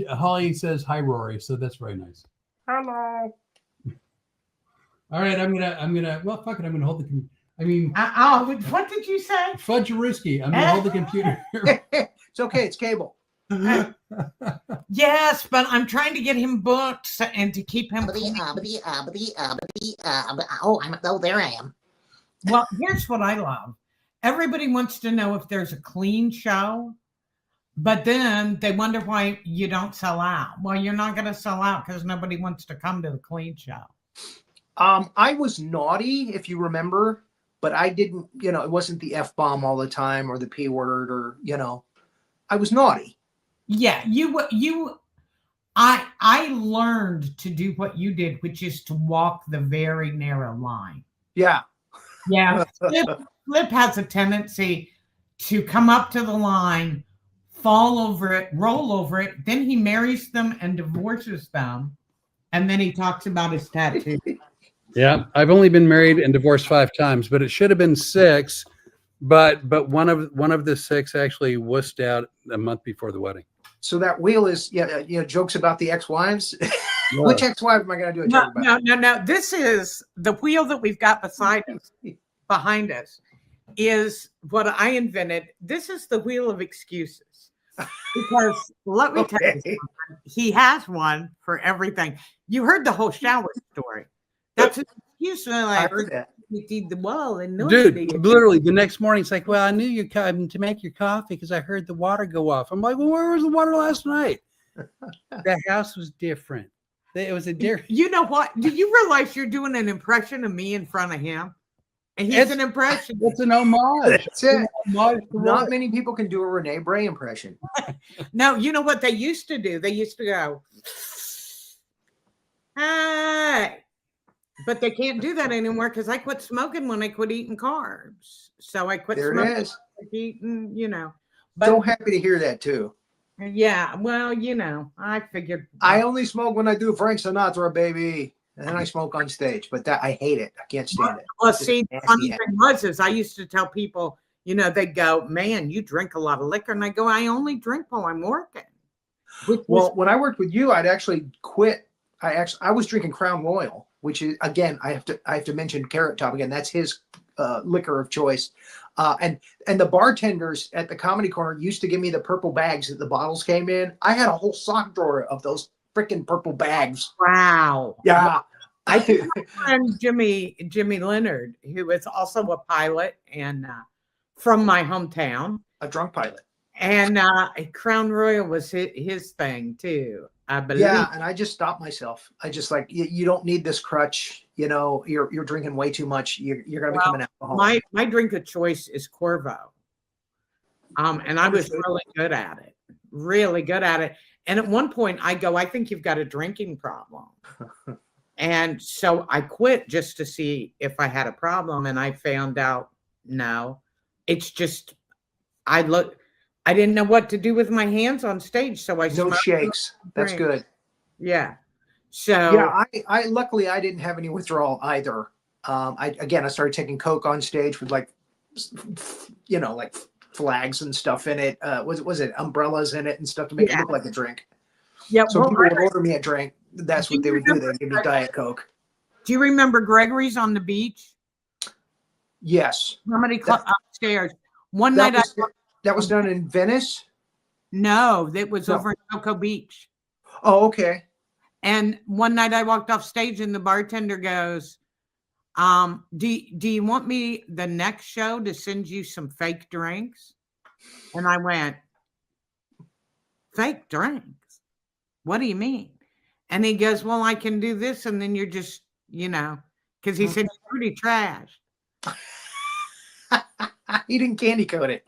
Holly says hi, Rory, so that's very nice. Hello. All right, I'm gonna. Well, fuck it. I'm gonna hold the. What did you say? Fudge-a-risky. I'm gonna hold the computer. It's okay. It's cable. Yes, but I'm trying to get him booked and to keep him. Oh, there I am. Well, here's what I love. Everybody wants to know if there's a clean show, but then they wonder why you don't sell out. Well, you're not going to sell out because nobody wants to come to the clean show. I was naughty, if you remember, but I didn't, it wasn't the F-bomb all the time or the P word or, I was naughty. Yeah, I learned to do what you did, which is to walk the very narrow line. Yeah. Yeah. Flip has a tendency to come up to the line, fall over it, roll over it. Then he marries them and divorces them. And then he talks about his tattoo. Yeah. I've only been married and divorced 5 times, but it should have been 6. But one of the 6 actually wussed out a month before the wedding. So that wheel is, jokes about the ex-wives. Yeah. Which ex-wife am I going to do a joke about? No. This is the wheel that we've got behind us is what I invented. This is the wheel of excuses. Because let me tell you something, he has one for everything. You heard the whole shower story. That's an excuse. I heard that. The wall and dude, literally the next morning, it's like, well, I knew you come to make your coffee because I heard the water go off. I'm like, well, where was the water last night? The house was different. It was a different. You know what? Do you realize you're doing an impression of me in front of him? And he's an impression. It's an homage. That's it. Not many people can do a Rene Bray impression. No, you know what they used to do? They used to go, hey. But they can't do that anymore because I quit smoking when I quit eating carbs. So I quit smoking, eating, But so happy to hear that too. Yeah, well, I figured. I only smoke when I do Frank Sinatra, baby. And then I smoke on stage, but that I hate it. I can't stand it. Well, see, the funny thing is I used to tell people, they'd go, man, you drink a lot of liquor. And I go, I only drink while I'm working. When I worked with you, I'd actually quit. I was drinking Crown Royal, which is, again, I have to mention Carrot Top again. That's his liquor of choice. And the bartenders at the Comedy Corner used to give me the purple bags that the bottles came in. I had a whole sock drawer of those freaking purple bags. Wow. Yeah. I think my friend Jimmy Leonard, who is also a pilot and from my hometown, A drunk pilot. and Crown Royal was his thing too, I believe. Yeah, and I just stopped myself. I just like you don't need this crutch. You know, you're drinking way too much. You're gonna become an alcoholic. My drink of choice is Corvo. And I was really good at it. Really good at it. And at one point I go, I think you've got a drinking problem. And so I quit just to see if I had a problem. And I found out, no, it's just, I didn't know what to do with my hands on stage. So I No shakes. That's good. Yeah. So yeah, I luckily I didn't have any withdrawal either. I started taking Coke on stage with like, you know, like flags and stuff in it. Was it umbrellas in it and stuff to make it look like a drink? Yeah. So people would order me a drink. That's what they would do. They'd give me Diet Coke. Do you remember Gregory's on the beach? Yes. Somebody upstairs. One night that was done in Venice? No, that was over in Cocoa Beach. Oh, okay. And one night I walked off stage and the bartender goes, do you want me the next show to send you some fake drinks? And I went, fake drinks? What do you mean? And he goes, well, I can do this. And then you're just, you know, because he said, you're pretty trashed. He didn't candy coat it.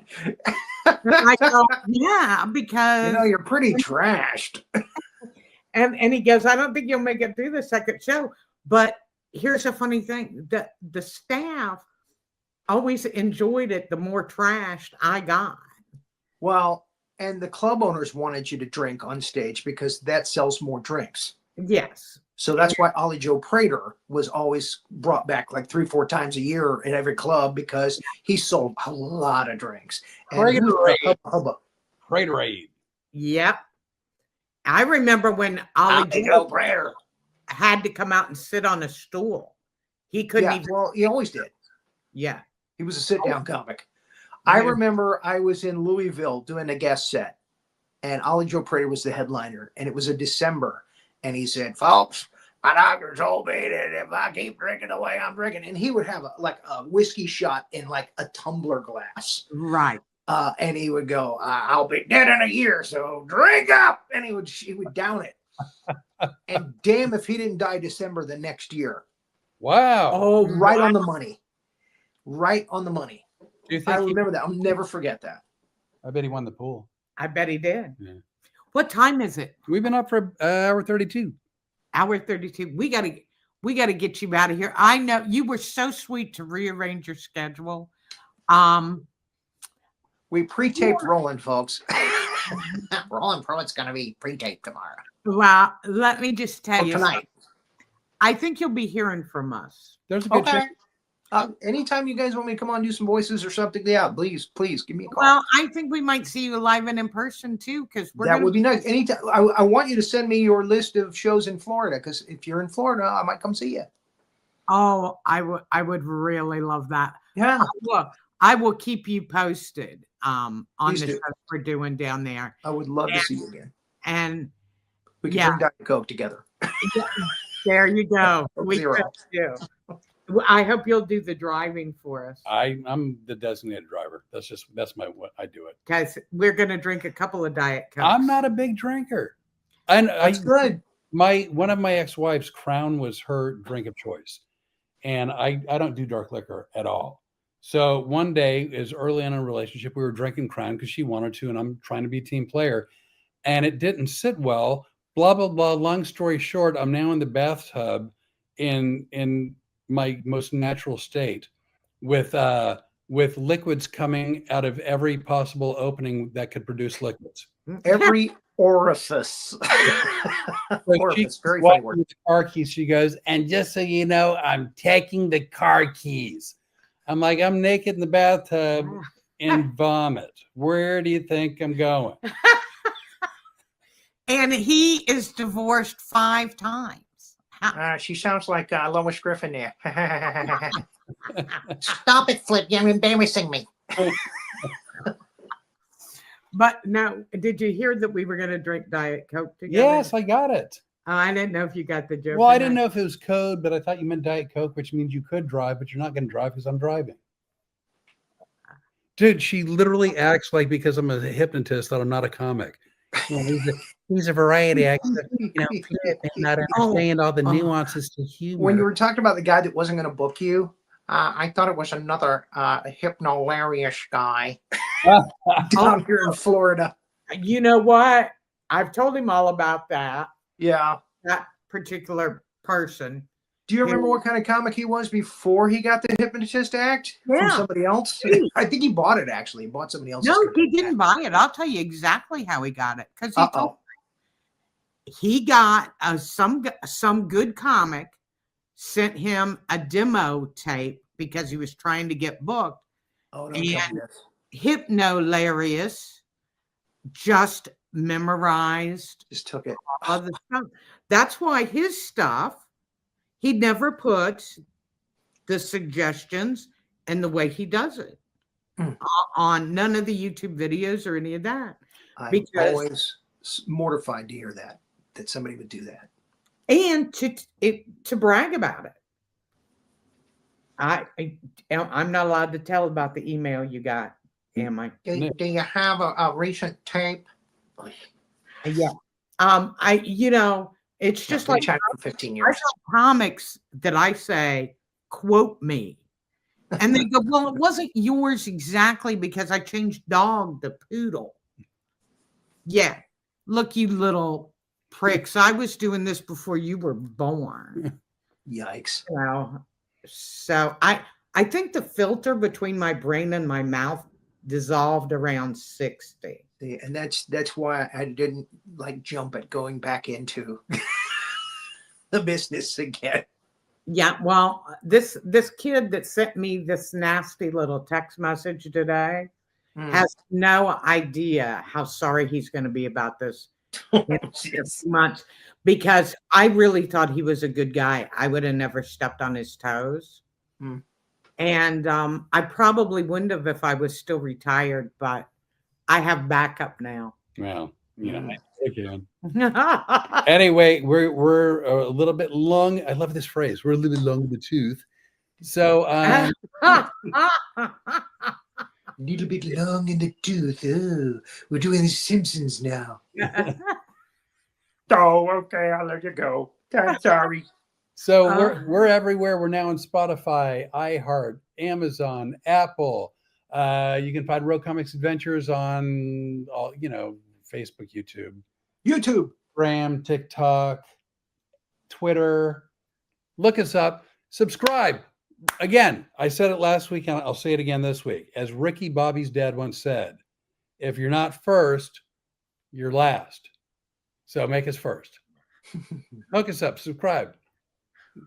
I go, yeah, because you know, you're pretty trashed. and he goes, I don't think you'll make it through the second show. But here's a funny thing. The staff always enjoyed it the more trashed I got. Well, and the club owners wanted you to drink on stage because that sells more drinks. Yes. So that's why Ollie Joe Prater was always brought back like 3-4 times a year in every club because he sold a lot of drinks. Praterade. Yep. I remember when Ollie Joe Prater had to come out and sit on a stool. He couldn't even. Well, he always did. Yeah. He was a sit-down comic. I remember I was in Louisville doing a guest set, and Ollie Joe Prater was the headliner, and it was a December. And he said, folks, my doctor told me that if I keep drinking the way I'm drinking, and he would have a whiskey shot in like a tumbler glass. Right. And he would go, I'll be dead in a year, so drink up. And he would down it. And damn if he didn't die December the next year. Wow. Oh, right on the money. Right on the money. Do you think I remember that. I'll never forget that. I bet he won the pool. I bet he did. Yeah. What time is it? We've been up for hour 32. Hour 32. We gotta get you out of here. I know you were so sweet to rearrange your schedule. We pre-taped Roland, folks. Roland Pruitt's going to be pre-taped tomorrow. Well, let me just tell you tonight. I think you'll be hearing from us. There's a good chance. Anytime you guys want me to come on and do some voices or something, yeah, please give me a call. Well, I think we might see you live and in person too, because that would be nice. Anytime, I want you to send me your list of shows in Florida, because if you're in Florida, I might come see you. Oh, I would really love that. Yeah. Look, I will keep you posted on Please the do. shows we're doing down there. I would love to see you again. And We can drink Diet Coke together. there you go. We Zero. do. I hope you'll do the driving for us. I'm the designated driver. That's what I do it. Guys, we're gonna drink a couple of Diet Cokes. I'm not a big drinker. And That's good. One of my ex-wives, Crown was her drink of choice. And I don't do dark liquor at all. So one day, as early in a relationship, we were drinking Crown because she wanted to, and I'm trying to be a team player. And it didn't sit well. Blah, blah, blah. Long story short, I'm now in the bathtub in my most natural state with liquids coming out of every possible opening that could produce liquids. Every orifice. Orifice, very funny word. With the car keys, she goes, and just so you know, I'm taking the car keys. I'm like, I'm naked in the bathtub in vomit. Where do you think I'm going? And he is divorced 5 times. She sounds like Lois Griffin there. Stop it, Flip. You're embarrassing me. But now, did you hear that we were going to drink Diet Coke together? Yes, I got it. I didn't know if you got the joke. Well, or I didn't not. know if it was code, but I thought you meant Diet Coke, which means you could drive, but you're not going to drive because I'm driving. Dude, she literally acts like because I'm a hypnotist that I'm not a comic. You know, he's a variety actor. You know, people may not understand all the nuances to humor. When you were talking about the guy that wasn't going to book you, I thought it was another hypnolarious guy down here in Florida. You know what? I've told him all about that Yeah. particular person. Do you remember what kind of comic he was before he got the hypnotist act from Yeah. somebody else? I think he bought it, actually. He bought somebody else's. No, he hypnotist didn't act. buy it. I'll tell you exactly how he got it. Because Uh-oh. he got some good comic sent him a demo tape because he was trying to get booked. Oh, don't tell me this. Hypnolarious just memorized Just took it. all the stuff. That's why his stuff, he never puts the suggestions and the way he does it on none of the YouTube videos or any of that. I'm Because- always mortified to hear that somebody would do that. And to brag about it. I'm not allowed to tell about the email you got, am I? Do you have a recent tape? Yeah. It's just Been like chatting for 15 I years. got comics that I say, quote me. And they go, well, it wasn't yours exactly because I changed dog to poodle. Yeah. Look, you little pricks. I was doing this before you were born. Yikes. So I think the filter between my brain and my mouth dissolved around 60. See, and that's why I didn't like jump at going back into the business again. Yeah, well, this kid that sent me this nasty little text message today has no idea how sorry he's going to be about this much, because I really thought he was a good guy. I would have never stepped on his toes. And I probably wouldn't have if I was still retired, but I have backup now. Well, again. Anyway, we're a little bit long. I love this phrase. We're a little bit long in the tooth. So little bit long in the tooth. Oh, we're doing the Simpsons now. Oh, okay, I'll let you go. I'm sorry. So we're everywhere. We're now on Spotify, iHeart, Amazon, Apple. You can find Real Comics Adventures on all, Facebook, YouTube, Instagram, TikTok, Twitter. Look us up. Subscribe. Again, I said it last week and I'll say it again this week. As Ricky Bobby's dad once said, if you're not first, you're last. So make us first. Hook us up. Subscribe.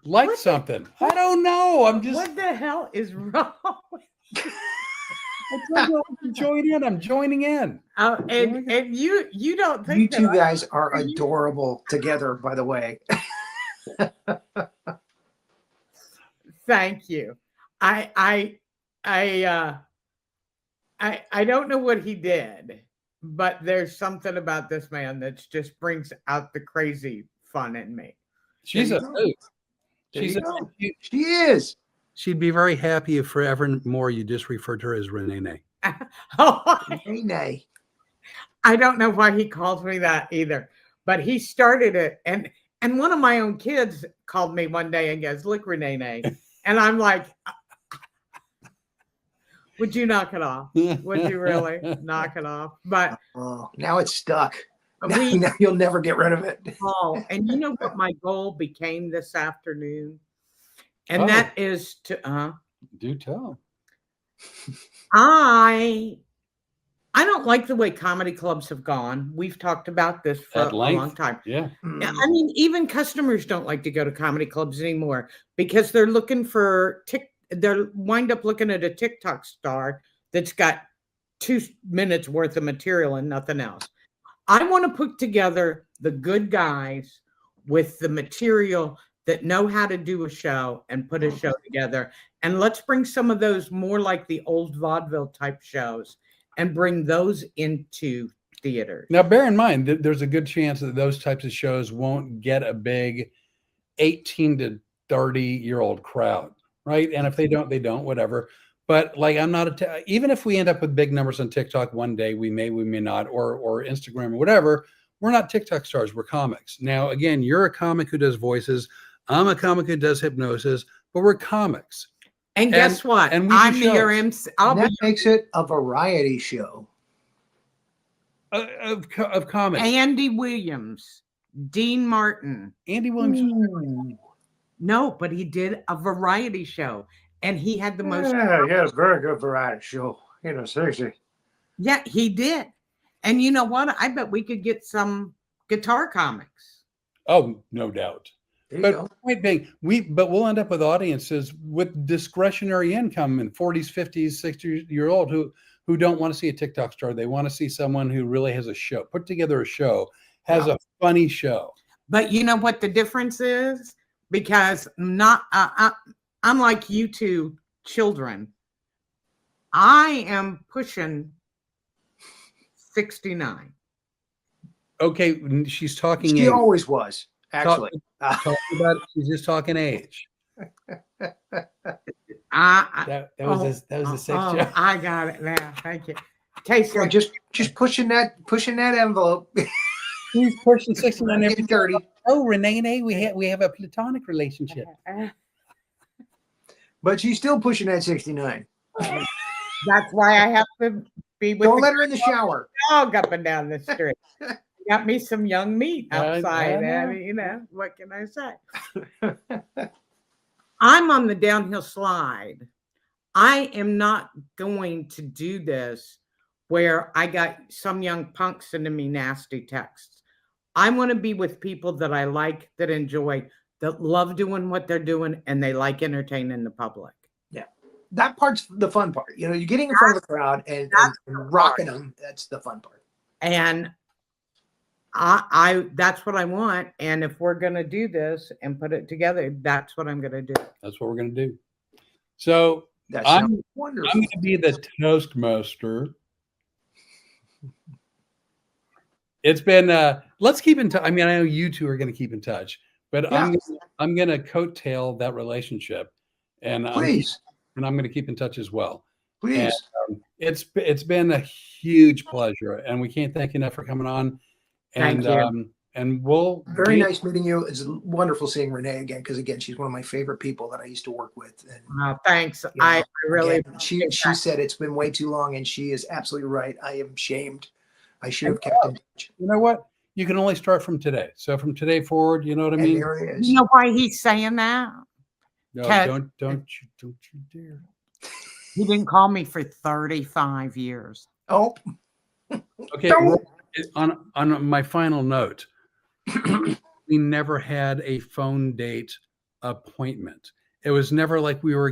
Like something. I don't know. I'm just. What the hell is wrong? Join in. I'm joining in. And you don't think You two guys are adorable together, by the way. Thank you. I don't know what he did, but there's something about this man that just brings out the crazy fun in me. She's a hoot. She is. She'd be very happy if forevermore you just referred to her as Rene. Rene. I don't know why he calls me that either, but he started it. And one of my own kids called me one day and goes, "Look, Rene." And I'm like, would you knock it off? Would you really knock it off? But now it's stuck. Now you'll never get rid of it. And you know what my goal became this afternoon? And that is to do tell. I don't like the way comedy clubs have gone. We've talked about this for a long time. Yeah. I mean, even customers don't like to go to comedy clubs anymore because they're looking for they'll wind up looking at a TikTok star that's got 2 minutes worth of material and nothing else. I want to put together the good guys with the material that know how to do a show and put a show together. And let's bring some of those more like the old vaudeville type shows and bring those into theaters. Now, bear in mind that there's a good chance that those types of shows won't get a big 18 to 30-year-old crowd, right? And if they don't, whatever. But like, I'm not even if we end up with big numbers on TikTok one day, we may not, or Instagram or whatever. We're not TikTok stars. We're comics. Now, again, you're a comic who does voices. I'm a comic who does hypnosis, but we're comics. And guess what? And we do I'm your shows. MC. And that makes it a variety show. Of comics. Andy Williams, Dean Martin. Andy Williams. Ooh. No, but he did a variety show, and he had the most. Yeah, very good variety show. You know, seriously. Yeah, he did. And you know what? I bet we could get some guitar comics. Oh, no doubt. There you But go. point being, we'll end up with audiences with discretionary income in 40s, 50s, 60-year-old who don't want to see a TikTok star. They want to see someone who really has a show, put together a show, has a funny show. But you know what the difference is? Because not unlike you two children, I am pushing 69. Okay, she's talking She age. always was, actually. Talking about, she's just talking age. That was a sex joke. I got it now. Thank you. Tastes Yeah, like just pushing that envelope. She's pushing 69 every Getting 30. Oh, Rene, we have a platonic relationship. But she's still pushing that 69. That's why I have to be with Don't the let her in the shower. dog up and down the street. Got me some young meat I outside, know. and you know what can I say? I'm on the downhill slide. I am not going to do this where I got some young punk sending me nasty texts. I want to be with people that I like, that enjoy, that love doing what they're doing, and they like entertaining the public. That part's the fun part. You know, you're getting in front of the crowd and rocking them. That's the fun part. And I that's what I want. And if we're gonna do this and put it together, that's what I'm gonna do. That's what we're going to do. So That I'm sounds wonderful. going to be the Toastmaster. It's been let's keep in touch. I mean, I know you two are going to keep in touch, but Yeah. I'm going to coattail that relationship, and Please, I'm going to keep in touch as well. please. It's been a huge pleasure, and we can't thank you enough for coming on. And Thank you. And we'll Very nice meeting you. It's wonderful seeing Rene again, because again, she's one of my favorite people that I used to work with. And Thanks. you know, I really again, she said it's been way too long, and she is absolutely right. I am shamed. I should have kept in touch. You know what? You can only start from today. So from today forward, you know what I And mean? there it is. you know why he's saying that? No, Kat- don't you dare. He didn't call me for 35 years. Oh, Okay, Don't- on my final note, we never had a phone date appointment. It was never like we were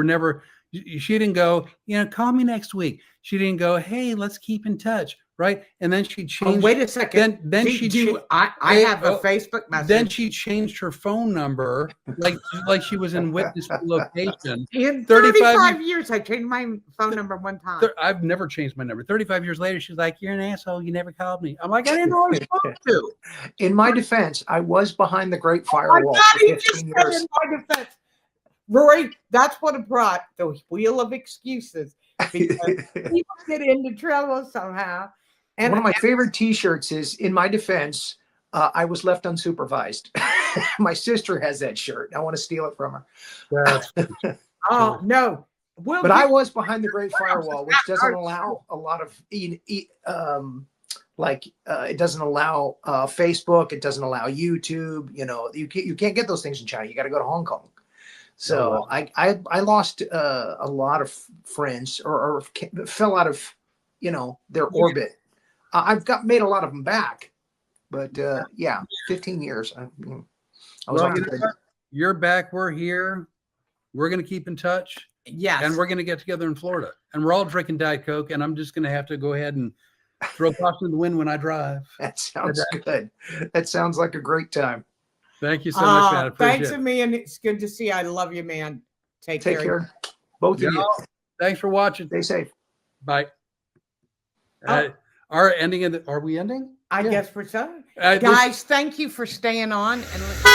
never, she didn't go, call me next week. She didn't go, hey, let's keep in touch, right? And then she Oh, changed. wait a second. Then she I have a Facebook message. Then she changed her phone number, like she was in witness location. In 35 35 years, I changed my phone number one time. I've never changed my number. 35 years later, she's like, "You're an asshole. You never called me." I'm like, "I didn't know I was supposed to." in my defense, I was behind the Great Oh my Firewall God, for he just 15 said years. in my defense. Rory, that's what it brought, the wheel of excuses. Because people get into trouble somehow. And One of my favorite T-shirts is "In my defense, I was left unsupervised." My sister has that shirt. I want to steal it from her. oh no. We'll But get- I was behind the Great Firewall, which doesn't allow a lot of it doesn't allow Facebook. It doesn't allow YouTube. You know, you can't get those things in China. You got to go to Hong Kong. So I lost a lot of friends or fell out of their orbit. I've made a lot of them back, but 15 years. I was Well, on you know good. what? You're back. We're here. We're going to keep in touch, yes. and we're going to get together in Florida, and we're all drinking Diet Coke. And I'm just going to have to go ahead and throw caution to the wind when I drive. That sounds good. That sounds like a great time. Thank you so much, man. I appreciate Thanks it. a million. It's good to see you. I love you, man. Take Take care. care, both of you. Thanks for watching. Stay safe. Bye. Our ending. Are we ending? I Yeah. guess we're so. This- Guys, thank you for staying on and listening.